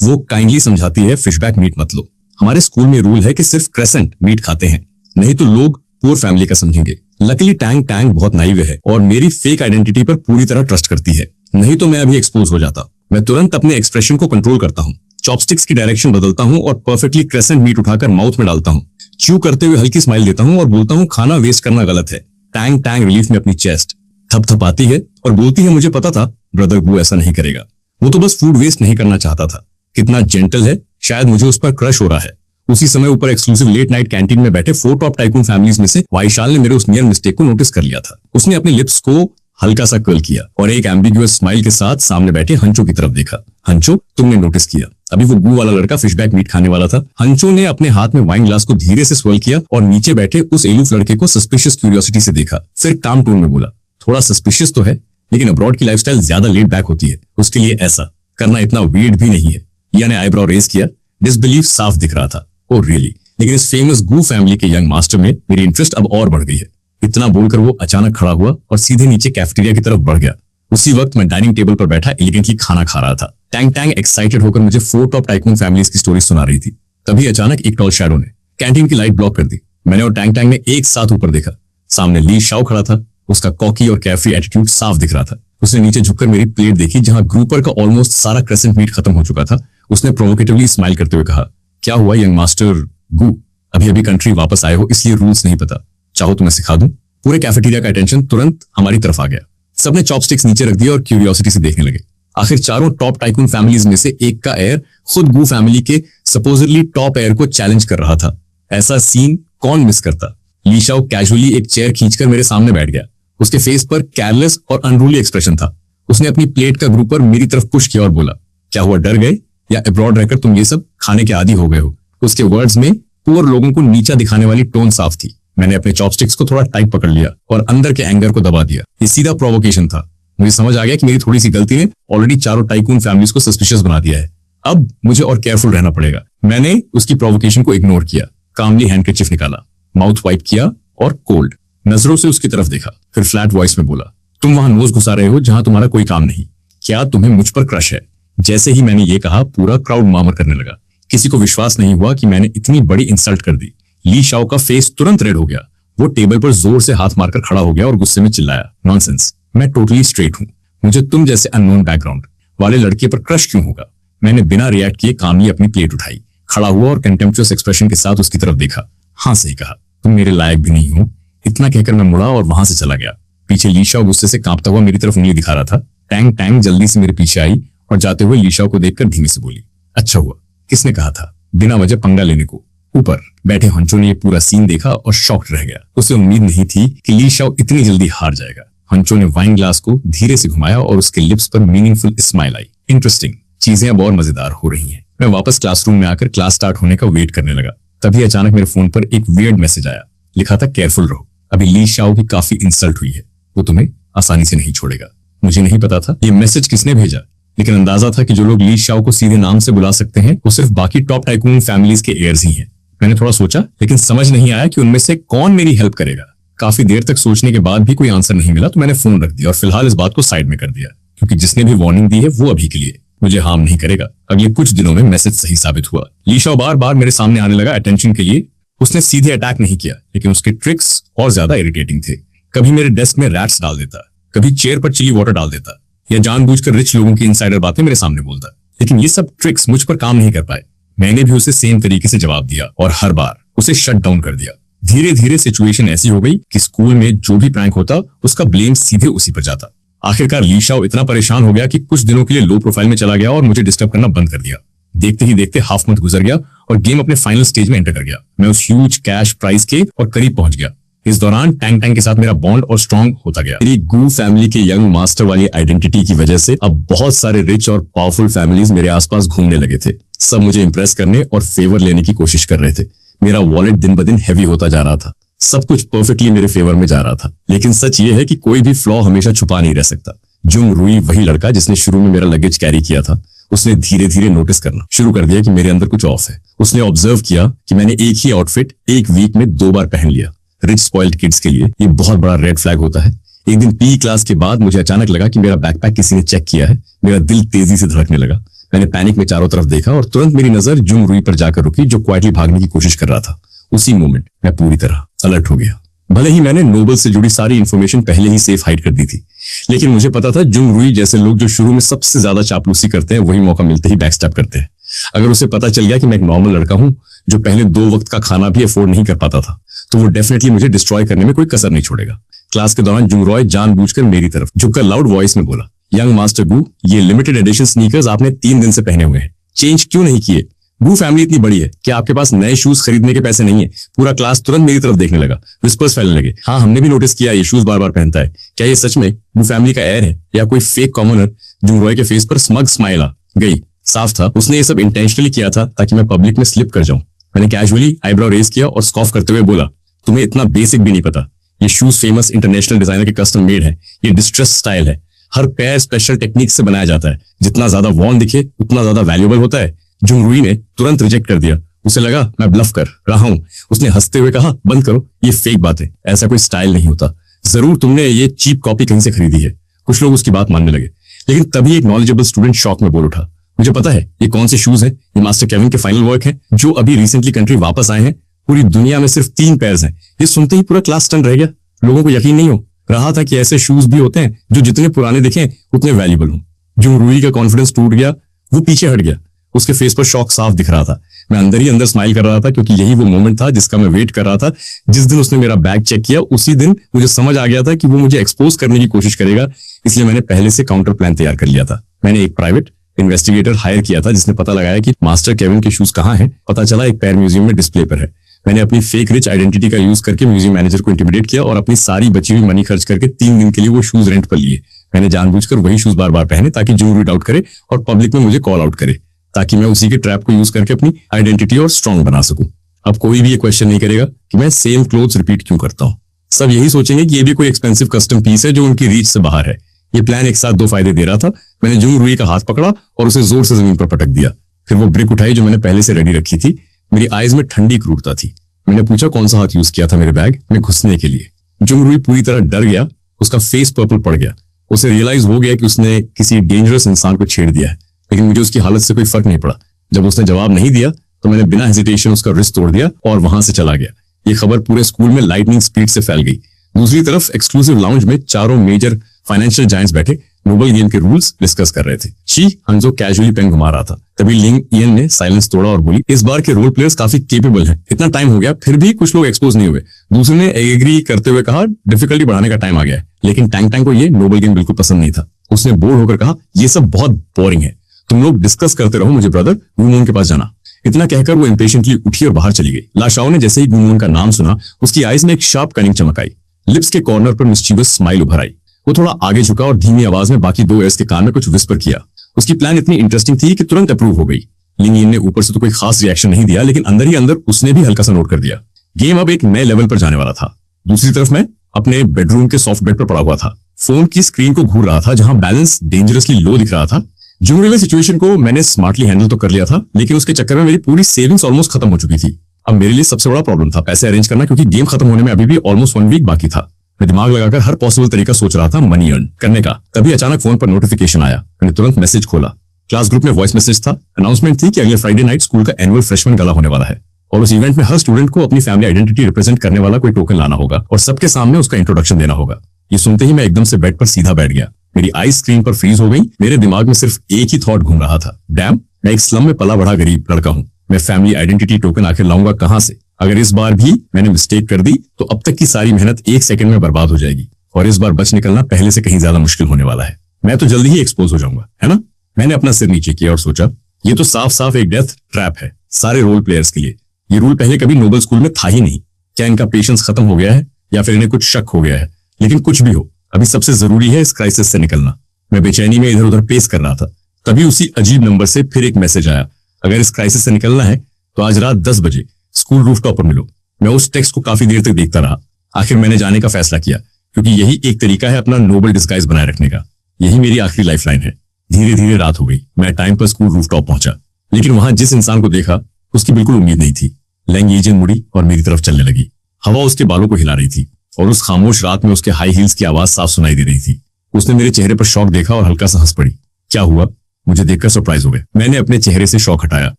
वो काइंडली समझाती है, फिशबैक मीट मत लो। हमारे स्कूल में रूल है कि सिर्फ क्रेसेंट मीट खाते हैं, नहीं तो लोग पुअर फैमिली का समझेंगे। लकीली टैंग टैंग बहुत नाइव है और मेरी फेक आइडेंटिटी पर पूरी तरह ट्रस्ट करती है, नहीं तो मैं अभी एक्सपोज हो जाता। मैं तुरंत अपने एक्सप्रेशन को कंट्रोल करता हूँ। चॉपस्टिक्स की डायरेक्शन बदलता हूँ और परफेक्टली क्रेसेंट मीट उठाकर माउथ में डालता हूँ। च्यू करते हुए हल्की स्माइल देता हूँ और बोलता हूँ, खाना वेस्ट करना गलत है। टैंग टैंग रिलीफ में अपनी चेस्ट थपथपाती है और बोलती है, मुझे पता था ब्रदर गू ऐसा नहीं करेगा। वो तो बस फूड वेस्ट नहीं करना चाहता था। कितना जेंटल है, शायद मुझे उस पर क्रश हो रहा है। उसी समय ऊपर एक्सक्लूसिव लेट नाइट कैंटीन में बैठे 4 टॉप टाइकून फैमिलीज में से वाइशाल ने मेरे उस नियर मिस्टेक को नोटिस कर लिया था। उसने अपने लिप्स को हल्का सा कर्ल किया और एक एम्बिगुअस स्माइल के साथ सामने बैठे हंचो की तरफ देखा। हंचो, तुमने नोटिस किया, अभी वो गू वाला लड़का फिशबैक मीट खाने वाला था। हंचो ने अपने हाथ में वाइन ग्लास को धीरे से स्वर्ल किया और नीचे बैठे उस एलूफ लड़के को सस्पिशियस क्यूरियोसिटी से देखा। फिर काम टोन में बोला, थोड़ा सस्पिशियस तो है, लेकिन अब्रॉड की लाइफस्टाइल ज्यादा लेट बैक होती है, उसके लिए ऐसा करना इतना वियर्ड भी नहीं है। यानी आईब्रो रेज किया। डिसबिलीफ साफ दिख रहा था। Oh really? लेकिन इस फेमस गू फैमिली के यंग मास्टर में मेरी इंटरेस्ट अब और बढ़ गई है। इतना बोलकर वो अचानक खड़ा हुआ और सीधे नीचे कैफेटेरिया की तरफ बढ़ गया। उसी वक्त मैं डाइनिंग टेबल पर बैठा एलिगेंटली खाना खा रहा था। टैंग टैंग एक्साइटेड होकर मुझे 4 टॉप टाइकून फैमिलीज की स्टोरी सुना रही थी। तभी अचानक एक टॉल शैडो ने कैंटीन की लाइट ब्लॉक कर दी। मैंने और टैंग टैंग ने एक साथ ऊपर देखा। सामने ली शाओ खड़ा था। उसका कॉकी और कैफरी एटीट्यूड साफ दिख रहा था। उसने नीचे झुककर मेरी प्लेट देखी जहां ग्रुपर का ऑलमोस्ट सारा क्रेसेंट मीट खत्म हो चुका था। उसने प्रोवोकेटिवली स्माइल करते हुए कहा, क्या हुआ यंग मास्टर गू? अभी अभी कंट्री वापस आए हो इसलिए रूल्स नहीं पता। चाहो तो मैं सिखा दूं। पूरे कैफेटेरिया का अटेंशन तुरंत हमारी तरफ आ गया। सबने चॉपस्टिक्स नीचे रख दिया और क्यूरियोसिटी से देखने लगे। आखिर चारों टॉप टाइकून फैमिलीज में से एक का एयर खुद गू फैमिली के सपोजिटली टॉप एयर को चैलेंज कर रहा था। ऐसा सीन कौन मिस करता? ली शाओ कैजुअली एक चेयर खींचकर मेरे सामने बैठ गया। उसके फेस पर केयरलेस और अनरूली एक्सप्रेशन था। उसने अपनी प्लेट का ग्रुपर मेरी तरफ पुश किया और बोला, क्या हुआ, डर गए या अब्रॉड रहकर तुम ये सब खाने के आदी हो गए हो? उसके वर्ड्स में पुअर लोगों को नीचा दिखाने वाली टोन साफ थी। मैंने अपने चॉपस्टिक्स को थोड़ा टाइट पकड़ लिया और अंदर के एंगर को दबा दिया। ये सीधा प्रोवोकेशन था। मुझे समझ आ गया कि मेरी थोड़ी सी गलती ने ऑलरेडी चारों टाइकून फैमिलीज को सस्पिशियस बना दिया है। अब मुझे और केयरफुल रहना पड़ेगा। मैंने उसकी प्रोवोकेशन को इग्नोर किया। कामली हैंडकरचीफ निकाला, माउथ वाइप किया और कोल्ड नजरों से उसकी तरफ देखा। फिर फ्लैट वॉइस में बोला, तुम वहां नोज घुसा रहे हो जहां तुम्हारा कोई काम नहीं। क्या तुम्हें मुझ पर क्रश है? जैसे ही मैंने ये कहा पूरा क्राउड मामर करने लगा। किसी को विश्वास नहीं हुआ कि मैंने इतनी बड़ी इंसल्ट कर दी। ली शाओ का फेस तुरंत रेड हो गया। वो टेबल पर जोर से हाथ मारकर खड़ा हो गया और गुस्से में चिल्लाया, नॉनसेंस, मैं टोटली स्ट्रेट हूं। मुझे तुम जैसे अननोन बैकग्राउंड वाले लड़के पर क्रश क्यों होगा? मैंने बिना रिएक्ट किए कामली अपनी प्लेट उठाई, खड़ा हुआ और कंटेम्प्चुअस एक्सप्रेशन के साथ उसकी तरफ देखा। हाँ सही कहा, तुम मेरे लायक भी नहीं हो। इतना कहकर मैं मुड़ा और वहां से चला गया। पीछे ली शाओ गुस्से से कांपता हुआ मेरी तरफ उंगली दिखा रहा था। टैंग टैंग जल्दी से मेरे पीछे आई और जाते हुए ली शाओ को देखकर धीमे से बोली, अच्छा हुआ, किसने कहा था बिना वजह पंगा लेने को? ऊपर बैठे हंचो ने ये पूरा सीन देखा और शॉक्ड रह गया। उसे उम्मीद नहीं थी कि ली शाओ इतनी जल्दी हार जाएगा। हंचो ने वाइन ग्लास को धीरे से घुमाया और उसके लिप्स पर मीनिंगफुल स्माइल आई। इंटरेस्टिंग, चीजें अब और मजेदार हो रही हैं। मैं वापस क्लासरूम में आकर क्लास स्टार्ट होने का वेट करने लगा। तभी अचानक मेरे फोन पर एक वियर्ड मैसेज आया। लिखा था, केयरफुल रहो, अभी ली शाओ की काफी इंसल्ट हुई है, वो तुम्हें आसानी से नहीं छोड़ेगा। मुझे नहीं पता था ये मैसेज किसने भेजा, लेकिन अंदाजा था कि जो लोग ली शाओ को सीधे नाम से बुला सकते हैं वो सिर्फ बाकी टॉप टाइकून फैमिलीज के एयर्स ही हैं। मैंने थोड़ा सोचा, लेकिन समझ नहीं आया कि उनमें से कौन मेरी हेल्प करेगा। काफी देर तक सोचने के बाद भी कोई आंसर नहीं मिला तो मैंने फोन रख दिया और फिलहाल इस बात को साइड में कर दिया, क्योंकि जिसने भी वार्निंग दी है वो अभी के लिए मुझे हार्म नहीं करेगा। अगले कुछ दिनों में मैसेज सही साबित हुआ। ली शाओ बार बार मेरे सामने आने लगा अटेंशन के लिए। उसने सीधे अटैक नहीं किया, लेकिन उसके ट्रिक्स और ज्यादा इरिटेटिंग थे। कभी मेरे डेस्क में रैट्स डाल देता, कभी चेयर पर चिली वाटर डाल देता, या जानबूझकर रिच लोगों की इनसाइडर बातें मेरे सामने बोलता। लेकिन ये सब ट्रिक्स मुझ पर काम नहीं कर पाए। मैंने भी उसे सेम तरीके से जवाब दिया और हर बार उसे शट डाउन कर दिया। धीरे धीरे सिचुएशन ऐसी हो गई कि स्कूल में जो भी प्रैंक होता उसका ब्लेम सीधे उसी पर जाता। आखिरकार ली शाओ इतना परेशान हो गया कि कुछ दिनों के लिए लो प्रोफाइल में चला गया और मुझे डिस्टर्ब करना बंद कर दिया। देखते ही देखते हाफ मंथ गुजर गया और गेम अपने फाइनल स्टेज में एंटर कर गया। मैं उस ह्यूज कैश प्राइज के और करीब पहुंच गया। इस दौरान टैंग टैंग के साथ मेरा बॉन्ड और स्ट्रॉन्ग होता गया। मेरी गू फैमिली के यंग मास्टर वाली आइडेंटिटी की वजह से अब बहुत सारे रिच और पावरफुल फैमिलीज मेरे आसपास घूमने लगे थे। सब मुझे इंप्रेस करने और फेवर लेने की कोशिश कर रहे थे। मेरा वॉलेट दिन ब दिन हैवी होता जा रहा था। सब कुछ परफेक्टली मेरे फेवर में जा रहा था। लेकिन सच ये है कि कोई भी फ्लॉ हमेशा छुपा नहीं रह सकता। जुंग रुई, वही लड़का जिसने शुरू में मेरा लगेज कैरी किया था, उसने धीरे धीरे नोटिस करना शुरू कर दिया कि मेरे अंदर कुछ ऑफ है। उसने ऑब्जर्व किया कि मैंने एक ही आउटफिट एक वीक में 2 बार पहन लिया। रिच स्पॉइल्ड किड्स के लिए ये बहुत बड़ा रेड फ्लैग होता है। एक दिन पी क्लास के बाद मुझे अचानक लगा कि मेरा बैकपैक किसी ने चेक किया है। मेरा दिल तेजी से धड़कने लगा। मैंने पैनिक में चारों तरफ देखा और तुरंत मेरी नजर जुंग रुई पर जाकर रुकी, जो क्वाइटली भागने की कोशिश कर रहा था। उसी मोमेंट मैं पूरी तरह अलर्ट हो गया। भले ही मैंने नोबल से जुड़ी सारी इंफॉर्मेशन पहले ही सेफ हाइड कर दी थी, लेकिन मुझे पता था जुंग रुई जैसे लोग जो शुरू में सबसे ज्यादा चापलूसी करते हैं वही मौका मिलते ही बैकस्टैप करते हैं। अगर उसे पता चल गया कि मैं एक नॉर्मल लड़का हूं जो पहले 2 वक्त का खाना भी अफोर्ड नहीं कर पाता था, तो वो डेफिनेटली मुझे डिस्ट्रॉय करने में कोई कसर नहीं छोड़ेगा। क्लास के दौरान जुंग रॉय जानबूझकर मेरी तरफ झुककर लाउड वॉइस में बोला, यंग मास्टर गू, ये लिमिटेड एडिशन स्नीकर्स आपने 3 दिन से पहने हुए हैं, चेंज क्यों नहीं किए? गू फैमिली इतनी बड़ी है, क्या आपके पास नए शूज खरीदने के पैसे नहीं है? पूरा क्लास तुरंत मेरी तरफ देखने लगा। विस्पर्स फैलने लगे, हाँ हमने भी नोटिस किया ये शूज बार बार पहनता है। क्या ये सच में गू फैमिली का एयर है या कोई फेक कॉमनर? जुंग रॉय के फेस पर स्मग स्माइल आ गई। साफ था उसने ये सब इंटेंशनली किया था ताकि मैं पब्लिक में स्लिप कर जाऊं। मैंने कैजुअली आईब्रो रेज किया और स्कॉफ करते हुए बोला, तुम्हें इतना बेसिक भी नहीं पता, ये शूज फेमस इंटरनेशनल डिजाइनर के कस्टम मेड है। ये डिस्ट्रेस स्टाइल है, हर पैर स्पेशल टेक्निक से बनाया जाता है। जितना ज्यादा वॉर्न दिखे उतना ज्यादा वैल्यूएबल होता है। जुंग रुई ने तुरंत रिजेक्ट कर दिया। उसे लगा मैं ब्लफ कर रहा हूं। उसने हंसते हुए कहा, बंद करो, ये फेक बात है, ऐसा कोई स्टाइल नहीं होता, जरूर तुमने ये चीप कॉपी कहीं से खरीदी है। कुछ लोग उसकी बात मानने लगे, लेकिन तभी एक नॉलेजेबल स्टूडेंट शॉक में बोल उठा, मुझे पता है ये कौन से शूज हैं, ये मास्टर केविन के फाइनल वर्क हैं, जो अभी रिसेंटली कंट्री वापस आए हैं। पूरी दुनिया में सिर्फ 3 पेयर्स हैं। ये सुनते ही पूरा क्लास स्टन रह गया। लोगों को यकीन नहीं हो रहा था कि ऐसे शूज भी होते हैं जो जितने पुराने दिखें उतने वैल्यूबल हों। जो रूही का कॉन्फिडेंस टूट गया, वो पीछे हट गया। उसके फेस पर शॉक साफ दिख रहा था। मैं अंदर ही अंदर स्माइल कर रहा था, क्योंकि यही वो मोमेंट था जिसका मैं वेट कर रहा था। जिस दिन उसने मेरा बैग चेक किया, उसी दिन मुझे समझ आ गया था कि वो मुझे एक्सपोज करने की कोशिश करेगा, इसलिए मैंने पहले से काउंटर प्लान तैयार कर लिया था। मैंने एक प्राइवेट इन्वेस्टिगेटर हायर किया था जिसने पता लगाया कि मास्टर केविन के शूज कहाँ हैं। पता चला एक पैर म्यूजियम में डिस्प्ले पर है। मैंने अपनी फेक रिच आइडेंटिटी का यूज करके म्यूजियम मैनेजर को इंटिमिडेट किया और अपनी सारी बची हुई मनी खर्च करके 3 दिन के लिए वो शूज रेंट पर लिए। मैंने जानबूझकर वही शूज बार बार पहने ताकि जो डाउट करे और पब्लिक में मुझे कॉल आउट करे, ताकि मैं उसी के ट्रैप को यूज करके अपनी आइडेंटिटी और स्ट्रांग बना सकूं। अब कोई भी ये क्वेश्चन नहीं करेगा कि मैं सेम क्लोथ्स रिपीट क्यों करता हूं। सब यही सोचेंगे कि ये भी कोई एक्सपेंसिव कस्टम पीस है जो उनकी रीच से बाहर है। ये प्लान एक साथ 2 फायदे दे रहा था। मैंने जुंग रूई का हाथ पकड़ा और उसे जोर से जमीन पर पटक दिया। फिर वो ब्रिक उठाई जो मैंने पहले से रेडी रखी थी। मेरी आईज में ठंडी क्रूरता थी। मैंने पूछा कौन सा हाथ यूज किया था मेरे बैग में घुसने के लिए। जुंग रूई पूरी तरह डर गया। उसका फेस पर्पल पड़ गया। उसे रियलाइज हो गया कि उसने किसी डेंजरस इंसान को छेड़ दिया है, लेकिन मुझे उसकी हालत से कोई फर्क नहीं पड़ा। जब उसने जवाब नहीं दिया तो मैंने बिना हेजिटेशन उसका रिस्ट तोड़ दिया और वहां से चला गया। ये खबर पूरे स्कूल में लाइटनिंग स्पीड से फैल गई। दूसरी तरफ एक्सक्लूसिव लाउंज में 4 मेजर फाइनेंशियल जायंट्स बैठे नोबल गेम के रूल्स डिस्कस कर रहे थे। शी हंजो कैजुअली पेन घुमा रहा था। तभी लिंग ईयन ने साइलेंस तोड़ा और बोली, इस बार के रोल प्लेयर्स काफी केपेबल हैं। इतना टाइम हो गया फिर भी कुछ लोग एक्सपोज नहीं हुए। दूसरे ने एग्री करते हुए कहा, डिफिकल्टी बढ़ाने का टाइम आ गया है। लेकिन टैंग टैंग को ये नोबल गेम बिल्कुल पसंद नहीं था। उसने बोर होकर कहा, ये सब बहुत बोरिंग है, तुम लोग डिस्कस करते रहो, मुझे ब्रदर गुनगुन के पास जाना। इतना कहकर वो इम्पेशेंटली उठी और बाहर चली गई। लाशाओ ने जैसे ही गुनगुन का नाम सुना, उसकी आईज में एक शार्प कनिंग चमक आई। लिप्स के कॉर्नर पर मिस्चीवियस स्माइल उभर आई। वो थोड़ा आगे झुका और धीमी आवाज में बाकी 2 एयर्स के कान में कुछ विस्पर किया। उसकी प्लान इतनी इंटरेस्टिंग थी कि तुरंत अप्रूव हो गई। लिंग ईयन ने ऊपर से तो कोई खास रिएक्शन नहीं दिया, लेकिन अंदर ही अंदर उसने भी हल्का सा नोट कर दिया। गेम अब एक नए लेवल पर जाने वाला था। दूसरी तरफ मैं अपने बेडरूम के सॉफ्ट बेड पर पड़ा हुआ था। फोन की स्क्रीन को घूर रहा था जहां बैलेंस डेंजरसली लो दिख रहा था। जुंगली सिचुएशन को मैंने स्मार्टली हैंडल तो कर लिया था, लेकिन उसके चक्कर में मेरी पूरी सेविंग्स ऑलमोस्ट खत्म हो चुकी थी। अब मेरे लिए सबसे बड़ा प्रॉब्लम था पैसे अरेंज करना, क्योंकि गेम खत्म होने में अभी भी ऑलमोस्ट 1 वीक बाकी था। मैं दिमाग लगाकर हर पॉसिबल तरीका सोच रहा था मनी अर्न करने का। तभी अचानक फोन पर नोटिफिकेशन आया। मैंने तुरंत मैसेज खोला। क्लास ग्रुप में वॉइस मैसेज था। अनाउंसमेंट थी कि अगले फ्राइडे नाइट स्कूल का एनुअल फ्रेशमैन गला होने वाला है और उस इवेंट में हर स्टूडेंट को अपनी फैमिली आइडेंटिटी रिप्रेजेंट करने वाला कोई टोकन लाना होगा और सबके सामने उसका इंट्रोडक्शन देना होगा। ये सुनते ही मैं एकदम से बेड पर सीधा बैठ गया। मेरी आई स्क्रीन पर फ्रीज हो गई। मेरे दिमाग में सिर्फ एक ही थॉट घूम रहा था, डैम, मैं एक स्लम में पला बढ़ा गरीब लड़का हूँ। मैं फैमिली आइडेंटिटी टोकन आखिर लाऊंगा कहां से? अगर इस बार भी मैंने मिस्टेक कर दी तो अब तक की सारी मेहनत 1 सेकंड में बर्बाद हो जाएगी और इस बार बच निकलना पहले से कहीं ज्यादा मुश्किल होने वाला है। मैं तो जल्दी ही एक्सपोज हो जाऊंगा, है ना? मैंने अपना सिर नीचे किया और सोचा, ये तो साफ साफ एक डेथ ट्रैप है सारे रोल प्लेयर्स के लिए। ये रूल पहले कभी नोबल स्कूल में था ही नहीं। क्या इनका पेशेंस खत्म हो गया है या फिर इन्हें कुछ शक हो गया है? लेकिन कुछ भी हो, अभी सबसे जरूरी है इस क्राइसिस से निकलना। मैं बेचैनी में इधर उधर पेस कर रहा था। तभी उसी अजीब नंबर से फिर एक मैसेज आया, अगर इस क्राइसिस से निकलना है तो आज रात 10 बजे स्कूल रूफटॉप पर मिलो। मैं उस टेक्स्ट को काफी देर तक देखता रहा। आखिर मैंने जाने का फैसला किया, क्योंकि यही एक तरीका है अपना नोबल डिस्गाइज बनाए रखने का। यही मेरी आखिरी लाइफलाइन है। धीरे धीरे रात हो गई। मैं टाइम पर स्कूल रूफटॉप पहुंचा, लेकिन वहां जिस इंसान को देखा उसकी बिल्कुल उम्मीद नहीं थी। लैंग ईजन मुड़ी और मेरी तरफ चलने लगी। हवा उसके बालों को हिला रही थी और उस खामोश रात में उसके हाई हील्स की आवाज साफ सुनाई दे रही थी। उसने मेरे चेहरे पर शॉक देखा और हल्का सा हंस पड़ी। क्या हुआ? मुझे देखकर सरप्राइज हो गए। मैंने अपने चेहरे से शॉक हटाया,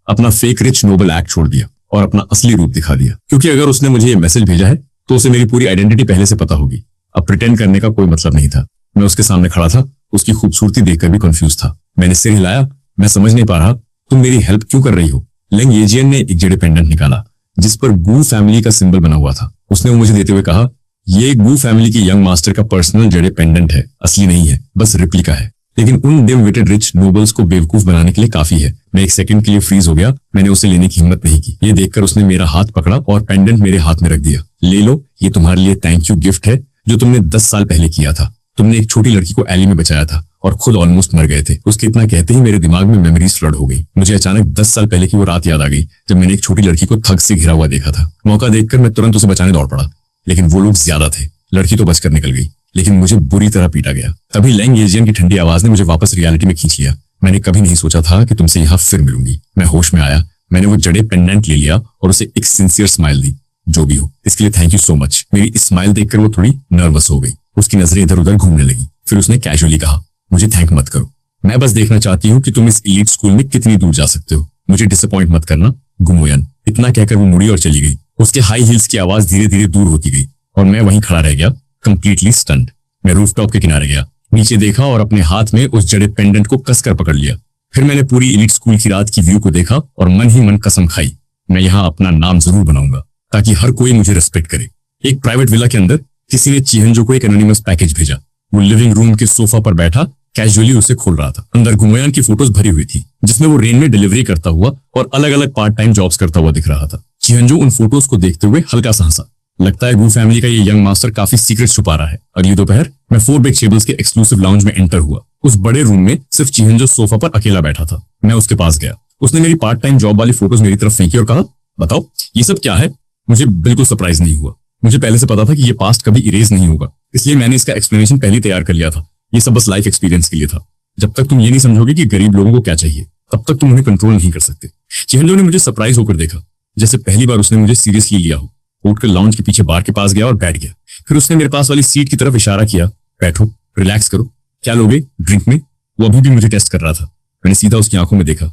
अपना फेक रिच नोबल एक्ट छोड़ दिया और अपना असली रूप दिखा दिया। क्योंकि अगर उसने मुझे ये मैसेज भेजा है तो उसे मेरी पूरी आइडेंटिटी पहले से पता होगी। अब प्रिटेंड करने का कोई मतलब नहीं था। मैं उसके सामने खड़ा था, उसकी खूबसूरती देखकर भी कंफ्यूज था। मैंने सिर हिलाया, मैं समझ नहीं पा रहा, तुम मेरी हेल्प क्यों कर रही हो? लेंग येजियन ने एक जड़े पेंडेंट निकाला जिस पर गू फैमिली का सिंबल बना हुआ था। उसने वो मुझे देते हुए कहा, ये गू फैमिली की यंग मास्टर का पर्सनल जड़े पेंडेंट है, असली नहीं है, बस रिप्लिका है, लेकिन उन डिम विटेड रिच नोबल्स को बेवकूफ बनाने के लिए काफी है। मैं 1 सेकंड के लिए फ्रीज हो गया। मैंने उसे लेने की हिम्मत नहीं की। ये देखकर उसने मेरा हाथ पकड़ा और पेंडेंट मेरे हाथ में रख दिया। ले लो, ये तुम्हारे लिए थैंक यू गिफ्ट है जो तुमने 10 साल पहले किया था। तुमने एक छोटी लड़की को एली में बचाया था और खुद ऑलमोस्ट मर गए थे। उसके इतना कहते ही मेरे दिमाग में मेमोरीज फ्लड हो गई। मुझे अचानक 10 साल पहले की वो रात याद आ गई जब मैंने एक छोटी लड़की को थग से घिरा हुआ देखा था। मौका देखकर मैं तुरंत उसे बचाने दौड़ पड़ा, लेकिन वो लोग ज्यादा थे। लड़की तो बचकर निकल गई, लेकिन मुझे बुरी तरह पीटा गया। तभी लैंग येजियन की ठंडी आवाज ने मुझे वापस रियलिटी में खींच लिया। मैंने कभी नहीं सोचा था कि तुमसे यहाँ फिर मिलूंगी। मैं होश में आया, मैंने वो जड़े पेंडेंट ले लिया और उसे एक सिंसियर स्माइल दी। जो भी हो, इसके लिए थैंक यू सो मच। मेरी स्माइल देखकर वो थोड़ी नर्वस हो गई। उसकी नजरें इधर उधर घूमने लगी। फिर उसने कैजुअली कहा, मुझे थैंक मत करो, मैं बस देखना चाहती हूँ कि तुम इस एलीट स्कूल में कितनी दूर जा सकते हो। मुझे डिसअपॉइंट मत करना, गुमोयन। इतना कहकर वो मुड़ी और चली गई। उसके हाई हील्स की आवाज धीरे धीरे दूर होती गई और मैं वहीं खड़ा रह गया, कंप्लीटली स्टन्ड। मैं रूफटॉप के किनारे गया, नीचे देखा और अपने हाथ में उस जड़े पेंडेंट को कसकर पकड़ लिया। फिर मैंने पूरी एलीट स्कूल की रात की व्यू को देखा और मन ही मन कसम खाई, मैं यहाँ अपना नाम जरूर बनाऊंगा ताकि हर कोई मुझे रिस्पेक्ट करे। एक प्राइवेट विला के अंदर किसी ने चिहंजो को एक एनोनिमस पैकेज भेजा। वो लिविंग रूम के सोफा पर बैठा कैजुअली उसे खोल रहा था। अंदर गुमोयान की फोटोज भरी हुई थी जिसमें वो रेन में डिलीवरी करता हुआ और अलग अलग पार्ट टाइम जॉब्स करता हुआ दिख रहा था। चिहंजो उन फोटोज को देखते हुए हल्का सा हंसा। लगता है गू फैमिली का ये यंग मास्टर काफी सीक्रेट छुपा रहा है। अगली दोपहर मैं 4 बिग टेबल्स के एक्सक्लूसिव लाउंज में एंटर हुआ। उस बड़े रूम में सिर्फ चिहंजो सोफा पर अकेला बैठा था। मैं उसके पास गया। उसने मेरी पार्ट टाइम जॉब वाली फोटोज मेरी तरफ फेंकी और कहा, बताओ ये सब क्या है। मुझे बिल्कुल सरप्राइज नहीं हुआ। मुझे पहले से पता था कि ये पास्ट कभी इरेज नहीं होगा, इसलिए मैंने इसका एक्सप्लेनेशन पहले तैयार कर लिया था। ये सब बस लाइफ एक्सपीरियंस के लिए था। जब तक तुम ये नहीं समझोगे कि गरीब लोगों को क्या चाहिए, तब तक तुम उन्हें कंट्रोल नहीं कर सकते। चिहंजो ने मुझे सरप्राइज होकर देखा, जैसे पहली बार उसने मुझे सीरियसली लिया हो। उठकर लाउंज के पीछे बार के पास गया और बैठ गया। फिर उसने मेरे पास वाली सीट की तरफ इशारा किया, बैठो, रिलैक्स करो। क्या लोगे ड्रिंक में? वो अभी भी मुझे टेस्ट कर रहा था। मैंने सीधा उसकी आंखों में देखा,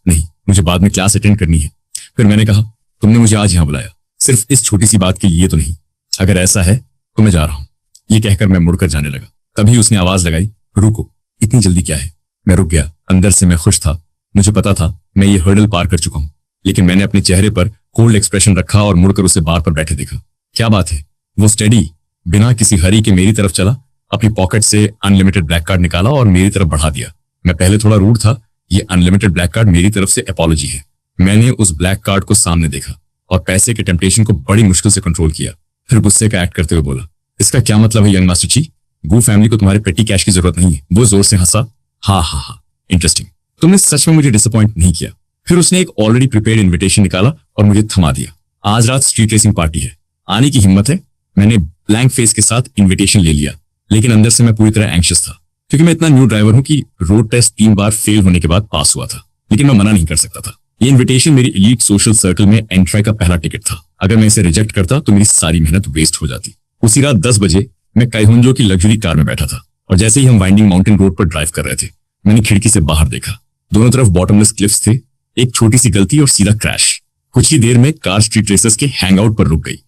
नहीं, मुझे बाद में क्लास अटेंड करनी है। फिर मैंने कहा, तुमने मुझे आज यहाँ बुलाया, सिर्फ इस छोटी सी बात के लिए तो नहीं। अगर ऐसा है तो मैं जा रहा हूँ। ये कहकर मैं मुड़कर जाने लगा। तभी उसने आवाज लगाई, रुको, इतनी जल्दी क्या है? मैं रुक गया। अंदर से मैं खुश था। मुझे पता था मैं ये हर्डल पार कर चुका हूँ, लेकिन मैंने अपने चेहरे पर कोल्ड एक्सप्रेशन रखा और मुड़कर उसे बार पर बैठे देखा। क्या बात है? वो स्टेडी बिना किसी हरी के मेरी तरफ चला, अपनी पॉकेट से अनलिमिटेड ब्लैक कार्ड निकाला और मेरी तरफ बढ़ा दिया। मैं पहले थोड़ा रूड था। ये अनलिमिटेड ब्लैक कार्ड मेरी तरफ से अपॉलॉजी है। मैंने उस ब्लैक कार्ड को सामने देखा और पैसे के टेम्पटेशन को बड़ी मुश्किल से कंट्रोल किया। फिर गुस्से का एक्ट करते हुए बोला, इसका क्या मतलब है यंग मास्टर ची? गू फैमिली को तुम्हारे पेटी कैश की जरूरत नहीं है। वो जोर से हंसा, हाँ हाँ हाँ, इंटरेस्टिंग, तुमने सच में मुझे डिसअपॉइंट नहीं किया। फिर उसने एक ऑलरेडी प्रिपेयर्ड इन्विटेशन निकाला और मुझे थमा दिया। आज रात स्ट्रीट रेसिंग पार्टी है, आने की हिम्मत है? मैंने ब्लैंक फेस के साथ इन्विटेशन ले लिया, लेकिन अंदर से मैं पूरी तरह एंग्शियस था, क्योंकि मैं इतना न्यू ड्राइवर हूं कि रोड टेस्ट 3 बार फेल होने के बाद पास हुआ था। लेकिन मैं मना नहीं कर सकता था। ये इन्विटेशन मेरी एलीट सोशल सर्कल में एंट्री का पहला टिकट था। अगर मैं इसे रिजेक्ट करता तो मेरी सारी मेहनत वेस्ट हो जाती। उसी रात 10 बजे मैं काइहुंजो की लग्जरी कार में बैठा था और जैसे ही हम वाइंडिंग माउंटेन रोड पर ड्राइव कर रहे थे, मैंने खिड़की से बाहर देखा। दोनों तरफ बॉटमलेस क्लिफ्स थे, एक छोटी सी गलती और सीधा क्रैश। कुछ ही देर में कार स्ट्रीट रेसर्स के हैंगआउट पर रुक गई।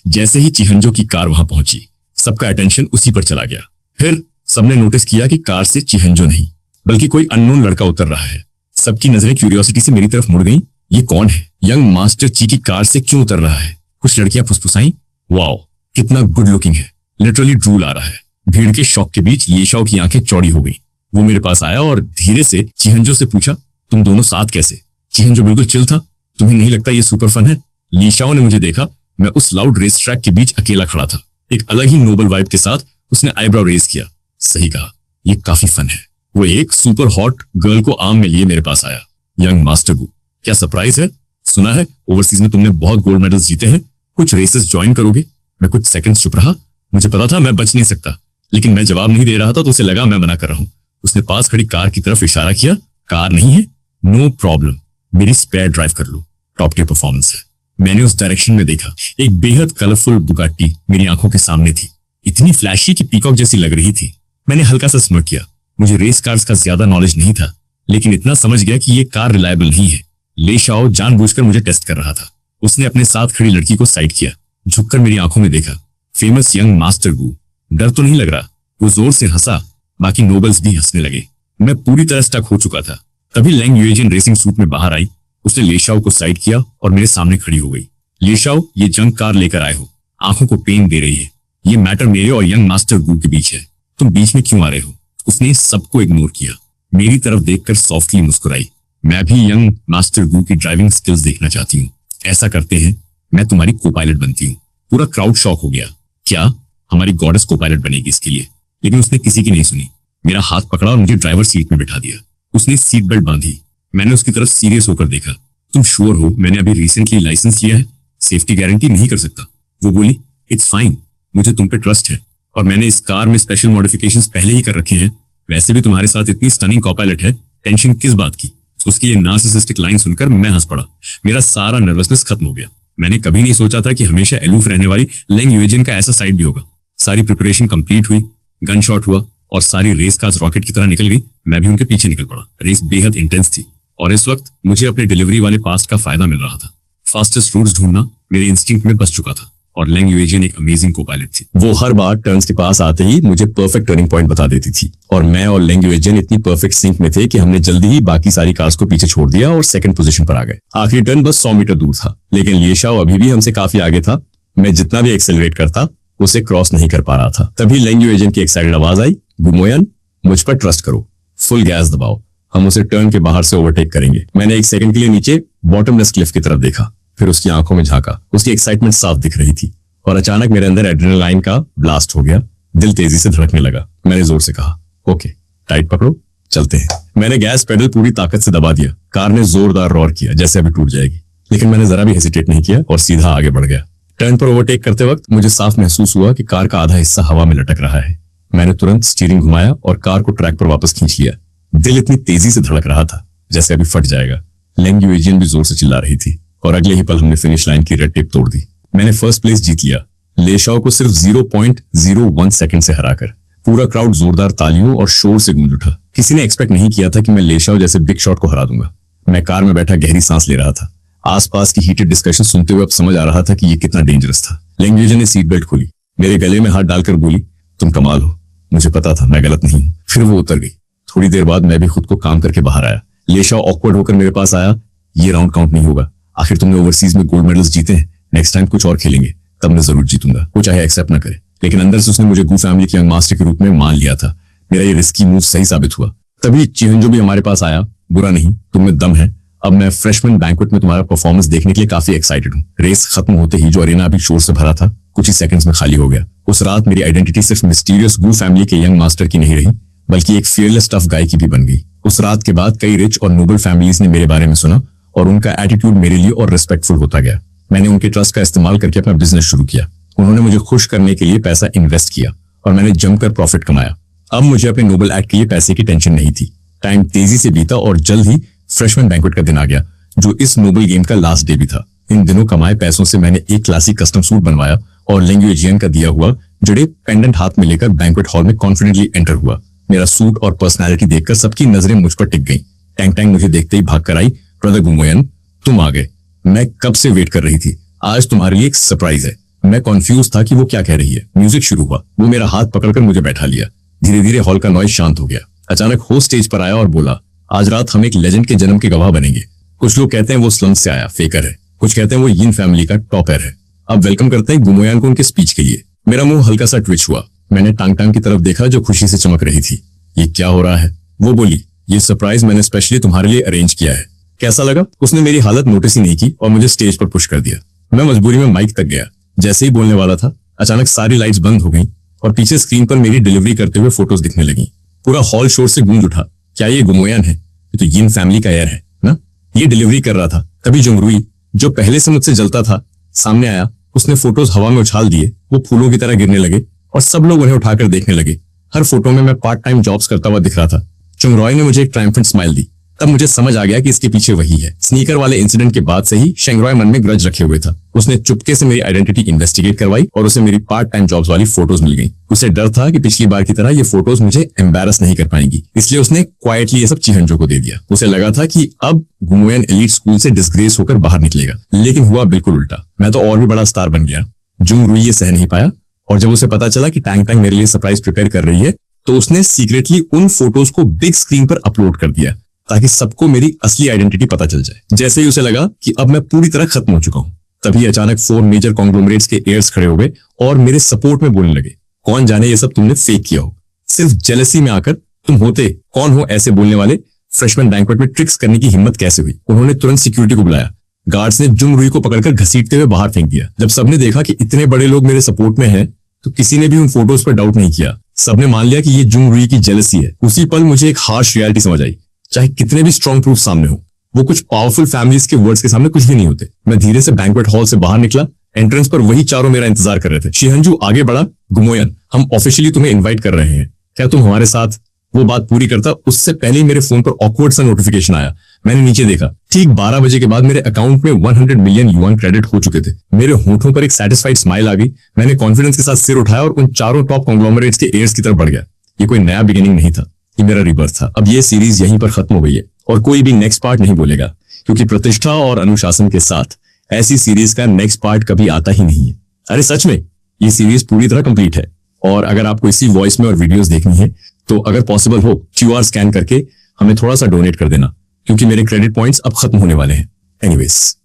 जैसे ही चिहंजो की कार वहां पहुंची, सबका अटेंशन उसी पर चला गया। फिर सबने नोटिस किया कि कार से चिहंजो नहीं बल्कि कोई अननोन लड़का उतर रहा है। सबकी नजरें क्यूरियोसिटी से मेरी तरफ मुड़ गईं। ये कौन है? यंग मास्टर ची की कार से क्यों उतर रहा है? कुछ लड़कियां फुसफुसाईं, वाओ कितना गुड लुकिंग है। लिटरली ड्रूल आ रहा है। भीड़ के शौक के बीच येशाओ की आंखें चौड़ी हो गई। वो मेरे पास आया और धीरे से चिहंजो से पूछा, तुम दोनों साथ कैसे? चिहंजो बिल्कुल चिल था। तुम्हें नहीं लगता ये सुपर फन है? लीशाओ ने मुझे देखा। मैं उस लाउड रेस ट्रैक के बीच अकेला खड़ा था। एक अलग ही नोबल वाइब के साथ उसने आईब्रो रेज किया। सही कहा, ये काफी फन है। वो एक सुपर हॉट गर्ल को आर्म में लिए मेरे पास आया। यंग मास्टर गू, क्या सरप्राइज है? सुना है ओवरसीज में तुमने बहुत गोल्ड मेडल्स जीते हैं, कुछ रेसेस ज्वाइन करोगे? मैं कुछ सेकंड्स चुप रहा। मुझे पता था मैं बच नहीं सकता, लेकिन मैं जवाब नहीं दे रहा था तो उसे लगा मैं मना कर रहा हूँ। उसने पास खड़ी कार की तरफ इशारा किया। कार नहीं है? नो प्रॉब्लम, मेरी स्पेयर ड्राइव कर लो, टॉप टियर परफॉर्मेंस है। मैंने उस डायरेक्शन में देखा। एक बेहद कलरफुल बुगाटी मेरी आंखों के सामने थी, इतनी फ्लैशी कि पीकॉक जैसी लग रही थी। मैंने हल्का सा स्mirk किया। मुझे रेस कार्स का ज्यादा नॉलेज नहीं था, लेकिन इतना समझ गया कि ये कार रिलायबल नहीं है। लेशाओ जानबूझकर मुझे टेस्ट कर रहा था। उसने अपने साथ खड़ी लड़की को साइड किया, झुककर मेरी आंखों में देखा। फेमस यंग मास्टर गू, डर तो नहीं लग रहा? वो जोर से हंसा। बाकी नोबल्स भी हंसने लगे। मैं पूरी तरह स्टक हो चुका था। तभी लैंग यूएजियन रेसिंग सूट में बाहर आई। उसने लेशाओ को साइड किया और मेरे सामने खड़ी हो गई। लेशाओ, ये जंग कार लेकर आए हो, आंखों को पेन दे रही है। ये मैटर मेरे और यंग मास्टर गू के बीच है, तुम बीच में क्यों आ रहे हो? उसने सबको इग्नोर किया। मेरी तरफ देखकर सॉफ्टली मुस्कुराई। मैं भी यंग मास्टर गू की ड्राइविंग स्किल्स देखना चाहती हूँ। ऐसा करते हैं, मैं तुम्हारी को पायलट बनती हूँ। पूरा क्राउड शॉक हो गया। क्या हमारी गॉडेस को पायलट बनेगी इसके लिए? लेकिन उसने किसी की नहीं सुनी। मेरा हाथ पकड़ा और मुझे ड्राइवर सीट में बिठा दिया। उसने सीट बेल्ट बांधी। मैंने उसकी तरफ सीरियस होकर देखा। तुम श्योर हो मैंने अभी रिसेंटली लाइसेंस लिया है? सेफ्टी गारंटी नहीं कर सकता। वो बोली, इट्स फाइन, मुझे तुम पे ट्रस्ट है और मैंने इस कार में स्पेशल मॉडिफिकेशंस पहले ही कर रखे हैं। वैसे भी तुम्हारे साथ इतनी स्टनिंग को पायलट है, टेंशन किस बात की? उसकी ये नार्सिसिस्टिक लाइन सुनकर मैं हंस पड़ा। मेरा सारा नर्वसनेस खत्म हो गया। मैंने कभी नहीं सोचा था कि हमेशा एलूफ रहने वाली लेंग युएजिन का ऐसा साइड भी होगा। सारी प्रिपरेशन कंप्लीट हुई, गन शॉट हुआ और सारी रेस कार्स रॉकेट की तरह निकल गई। मैं भी उनके पीछे निकल पड़ा। रेस बेहद इंटेंस थी और इस वक्त मुझे अपने डिलीवरी वाले पास्ट का फायदा मिल रहा था। फास्टेस्ट रूट्स ढूंढना मेरे इंस्टिंक्ट में बस चुका था और लेंग युएजिन एक अमेजिंग को पायलट थी। वो हर बार टर्न्स के पास आते ही मुझे परफेक्ट टर्निंग पॉइंट बता देती थी और मैं और लेंग युएजिन इतनी परफेक्ट सिंक में थे कि हमने जल्दी ही बाकी सारी कार्स को पीछे छोड़ दिया और सेकंड पोजीशन पर आ गए। आखिरी टर्न बस 100 मीटर दूर था, लेकिन लिएशाओ अभी भी हमसे काफी आगे था। मैं जितना भी एक्सेलरेट करता उसे क्रॉस नहीं कर पा रहा था। तभी लेंग युएजिन की एक्साइटेड आवाज आई, गुमोयन मुझ पर ट्रस्ट करो, फुल गैस दबाओ, हम उसे टर्न के बाहर से ओवरटेक करेंगे। मैंने एक सेकंड के लिए नीचे बॉटमलेस क्लिफ की तरफ देखा, फिर उसकी आंखों में झांका। उसकी एक्साइटमेंट साफ दिख रही थी और अचानक मेरे अंदर एड्रेनालाइन का ब्लास्ट हो गया। दिल तेजी से धड़कने लगा। मैंने जोर से कहा, ओके टाइट पकड़ो, चलते हैं। मैंने गैस पेडल पूरी ताकत से दबा दिया। कार ने जोरदार रॉर किया जैसे अभी टूट जाएगी, लेकिन मैंने जरा भी हेसिटेट नहीं किया और सीधा आगे बढ़ गया। टर्न पर ओवरटेक करते वक्त मुझे साफ महसूस हुआ कि कार का आधा हिस्सा हवा में लटक रहा है। मैंने तुरंत स्टीयरिंग घुमाया और कार को ट्रैक पर वापस खींच लिया। दिल इतनी तेजी से धड़क रहा था जैसे अभी फट जाएगा। लेंग युएजिन भी जोर से चिल्ला रही थी और अगले ही पल हमने फिनिश लाइन की रेड टेप तोड़ दी। मैंने फर्स्ट प्लेस जीत लिया, लेशाओ को सिर्फ 0.01 सेकंड से हराकर। पूरा क्राउड जोरदार तालियों और शोर से गूंज उठा। किसी ने एक्सपेक्ट नहीं किया था कि मैं लेशाओ जैसे बिग शॉट को हरा दूंगा। मैं कार में बैठा गहरी सांस ले रहा था। आसपास की हीटेड डिस्कशन सुनते हुए अब समझ आ रहा था कि ये कितना डेंजरस था। लेंग युएजिन ने सीट बेल्ट खोली, मेरे गले में हाथ डालकर बोली, तुम कमाल हो। मुझे पता था मैं गलत नहीं हूं। फिर वो उतर गई। थोड़ी देर बाद मैं भी खुद को काम करके बाहर आया। लेशाओ ऑकवर्ड होकर मेरे पास आया, ये राउंड काउंट नहीं होगा, आखिर तुमने ओवरसीज में गोल्ड मेडल्स जीते हैं, नेक्स्ट टाइम कुछ और खेलेंगे, तब मैं जरूर जीतूंगा। वो चाहे एक्सेप्ट ना करे, लेकिन अंदर से उसने मुझे गू फैमिली के यंग मास्टर के रूप में मान लिया था। मेरा ये रिस्की मूव सही साबित हुआ। तभी चिहंजो भी हमारे पास आया, बुरा नहीं, तुम में दम है, अब मैं फ्रेशमैन बैंक्वेट में तुम्हारा परफॉर्मेंस देखने के लिए काफी एक्साइटेड हूँ। रेस खत्म होते ही जो अरेना अभी शोर से भरा था कुछ ही सेकंड्स में खाली हो गया। उस रात मेरी आइडेंटिटी सिर्फ मिस्टीरियस गू फैमिली के यंग मास्टर की नहीं रही, बल्कि एक फियरलेस टफ गाय की भी बन गई। उस रात के बाद कई रिच और नोबल फैमिलीज ने मेरे बारे में सुना और उनका एटीट्यूड मेरे लिए और रिस्पेक्टफुल होता गया। मैंने उनके ट्रस्ट का इस्तेमाल करके अपना बिजनेस शुरू किया। उन्होंने मुझे खुश करने के लिए पैसा इन्वेस्ट किया और मैंने जमकर प्रॉफिट कमाया। अब मुझे अपने नोबल एक्ट के लिए पैसे की टेंशन नहीं थी। टाइम तेजी से बीता और जल्द ही फ्रेशमैन बैंक्वेट का दिन आ गया, जो इस नोबल गेम का लास्ट डे भी था। इन दिनों कमाए पैसों से मैंने एक क्लासिक कस्टम सूट बनवाया और लेंग युएजिन का दिया हुआ जड़े पेंडेंट हाथ में लेकर बैंक्वेट हॉल में कॉन्फिडेंटली एंटर हुआ। मेरा सूट और पर्सनैलिटी देखकर सबकी नजरें मुझ पर टिक गई। टैंग टैंग मुझे देखते ही भाग कर आई, ब्रदर गुमोयन तुम आ गए, मैं कब से वेट कर रही थी, आज तुम्हारे लिए एक सरप्राइज है। मैं कॉन्फ्यूज था कि वो क्या कह रही है। म्यूजिक शुरू हुआ। वो मेरा हाथ पकड़कर मुझे बैठा लिया। धीरे धीरे हॉल का नॉइज शांत हो गया। अचानक होस्ट स्टेज पर आया और बोला, आज रात हम एक लेजेंड के जन्म के गवाह बनेंगे। कुछ लोग कहते हैं वो स्लम से आया, फेकर है, कुछ कहते हैं वो यिन फैमिली का टॉपर है। अब वेलकम करते हैं गुमोयन को उनके स्पीच के लिए। मेरा मुंह हल्का सा ट्विच हुआ। मैंने टांग टांग की तरफ देखा जो खुशी से चमक रही थी। ये क्या हो रहा है? वो बोली, ये सरप्राइज मैंने स्पेशली तुम्हारे लिए अरेंज किया है, कैसा लगा? उसने मेरी हालत नोटिस ही नहीं की और मुझे स्टेज पर पुश कर दिया। मैं मजबूरी में माइक तक गया। जैसे ही बोलने वाला था अचानक सारी लाइट्स बंद हो गईं और पीछे स्क्रीन पर मेरी डिलीवरी करते हुए फोटोज दिखने लगी। पूरा हॉल शोर से गूंज उठा, क्या ये गुमोयन है? ये तो यिन फैमिली का एयर है ना? ये डिलीवरी कर रहा था। तभी जुंगरुई, जो पहले से मुझसे जलता था, सामने आया। उसने फोटोज हवा में उछाल दिए। वो फूलों की तरह गिरने लगे और सब लोग उन्हें उठाकर देखने लगे। हर फोटो में मैं पार्ट टाइम जॉब्स करता हुआ दिख रहा था। चुंगरॉय ने मुझे एक ट्रायम्फेंट स्माइल दी। तब मुझे समझ आ गया कि इसके पीछे वही है। स्नीकर वाले इंसिडेंट के बाद से ही शेंगरॉय मन में ग्रज रखे हुए था। उसने चुपके से मेरी आइडेंटिटी इन्वेस्टिगेट करवाई और उसे मेरी पार्ट टाइम जॉब्स वाली फोटोज मिल गई। उसे डर था कि पिछली बार की तरह ये फोटोज मुझे एम्बैरस नहीं कर पाएंगी, इसलिए उसने क्वाइटली ये सब चिहंजो को दे दिया। उसे लगा था कि अब गुमोयन एलीट स्कूल से डिस्ग्रेस होकर बाहर निकलेगा, लेकिन हुआ बिल्कुल उल्टा। मैं तो और भी बड़ा स्टार बन गया। जुंगरुई ये सह नहीं पाया और जब उसे पता चला कि टैंग टैंग मेरे लिए सरप्राइज प्रिपेयर कर रही है, तो उसने सीक्रेटली उन फोटोज को बिग स्क्रीन पर अपलोड कर दिया ताकि सबको मेरी असली आइडेंटिटी पता चल जाए। जैसे ही उसे लगा कि अब मैं पूरी तरह खत्म हो चुका हूं, तभी अचानक 4 मेजर कॉन्ग्लोमरेट्स के एयर्स खड़े हो गए और मेरे सपोर्ट में बोलने लगे, कौन जाने ये सब तुमने फेक किया हो, सिर्फ जेलसी में आकर तुम होते कौन हो ऐसे बोलने वाले। फ्रेशमैन बैंक्वेट में ट्रिक्स करने की हिम्मत कैसे हुई? उन्होंने तुरंत सिक्योरिटी को बुलाया। गार्ड्स ने जुंगरुई को पकड़कर घसीटते हुए बाहर फेंक दिया। जब सबने देखा कि इतने बड़े लोग मेरे सपोर्ट में हैं, तो किसी ने भी उन फोटोज पर डाउट नहीं किया। सबने मान लिया कि ये जुंगरुई की जेलसी है। उसी पल मुझे एक हार्श रियलिटी समझ आई, चाहे कितने भी स्ट्रॉन्ग प्रूफ सामने हो, वो कुछ पावरफुल फैमिलीज के वर्ड्स के सामने कुछ भी नहीं होते। मैं धीरे से बैंक्वेट हॉल से बाहर निकला। एंट्रेंस पर वही चारों मेरा इंतजार कर रहे थे। शिहंजू आगे बढ़ा, गुमोयन हम ऑफिशियली तुम्हें इनवाइट कर रहे हैं, क्या तुम हमारे साथ? वो बात पूरी करता उससे पहले ही मेरे फोन पर ऑकवर्ड सा नोटिफिकेशन आया। मैंने नीचे देखा, ठीक 12 बजे के बाद मेरे अकाउंट में 100 मिलियन युआन क्रेडिट हो चुके थे। मेरे होठों पर एक सेटिस्फाइड स्माइल आ गई। मैंने कॉन्फिडेंस के साथ सिर उठाया और उन चारों टॉप कॉन्ग्लोमरेट्स के एयर्स की तरफ बढ़ गया। ये कोई नया बिगिनिंग नहीं था, ये मेरा रिबर्थ था। अब ये सीरीज यहीं पर खत्म हो गई है और कोई भी नेक्स्ट पार्ट नहीं बोलेगा, क्योंकि प्रतिष्ठा और अनुशासन के साथ ऐसी सीरीज का नेक्स्ट पार्ट कभी आता ही नहीं है। अरे सच में, ये सीरीज पूरी तरह कंप्लीट है। और अगर आपको इसी वॉइस में और वीडियोस देखनी है तो अगर पॉसिबल हो QR स्कैन करके हमें थोड़ा सा डोनेट कर देना, क्योंकि मेरे क्रेडिट पॉइंट्स अब खत्म होने वाले हैं। एनीवेज,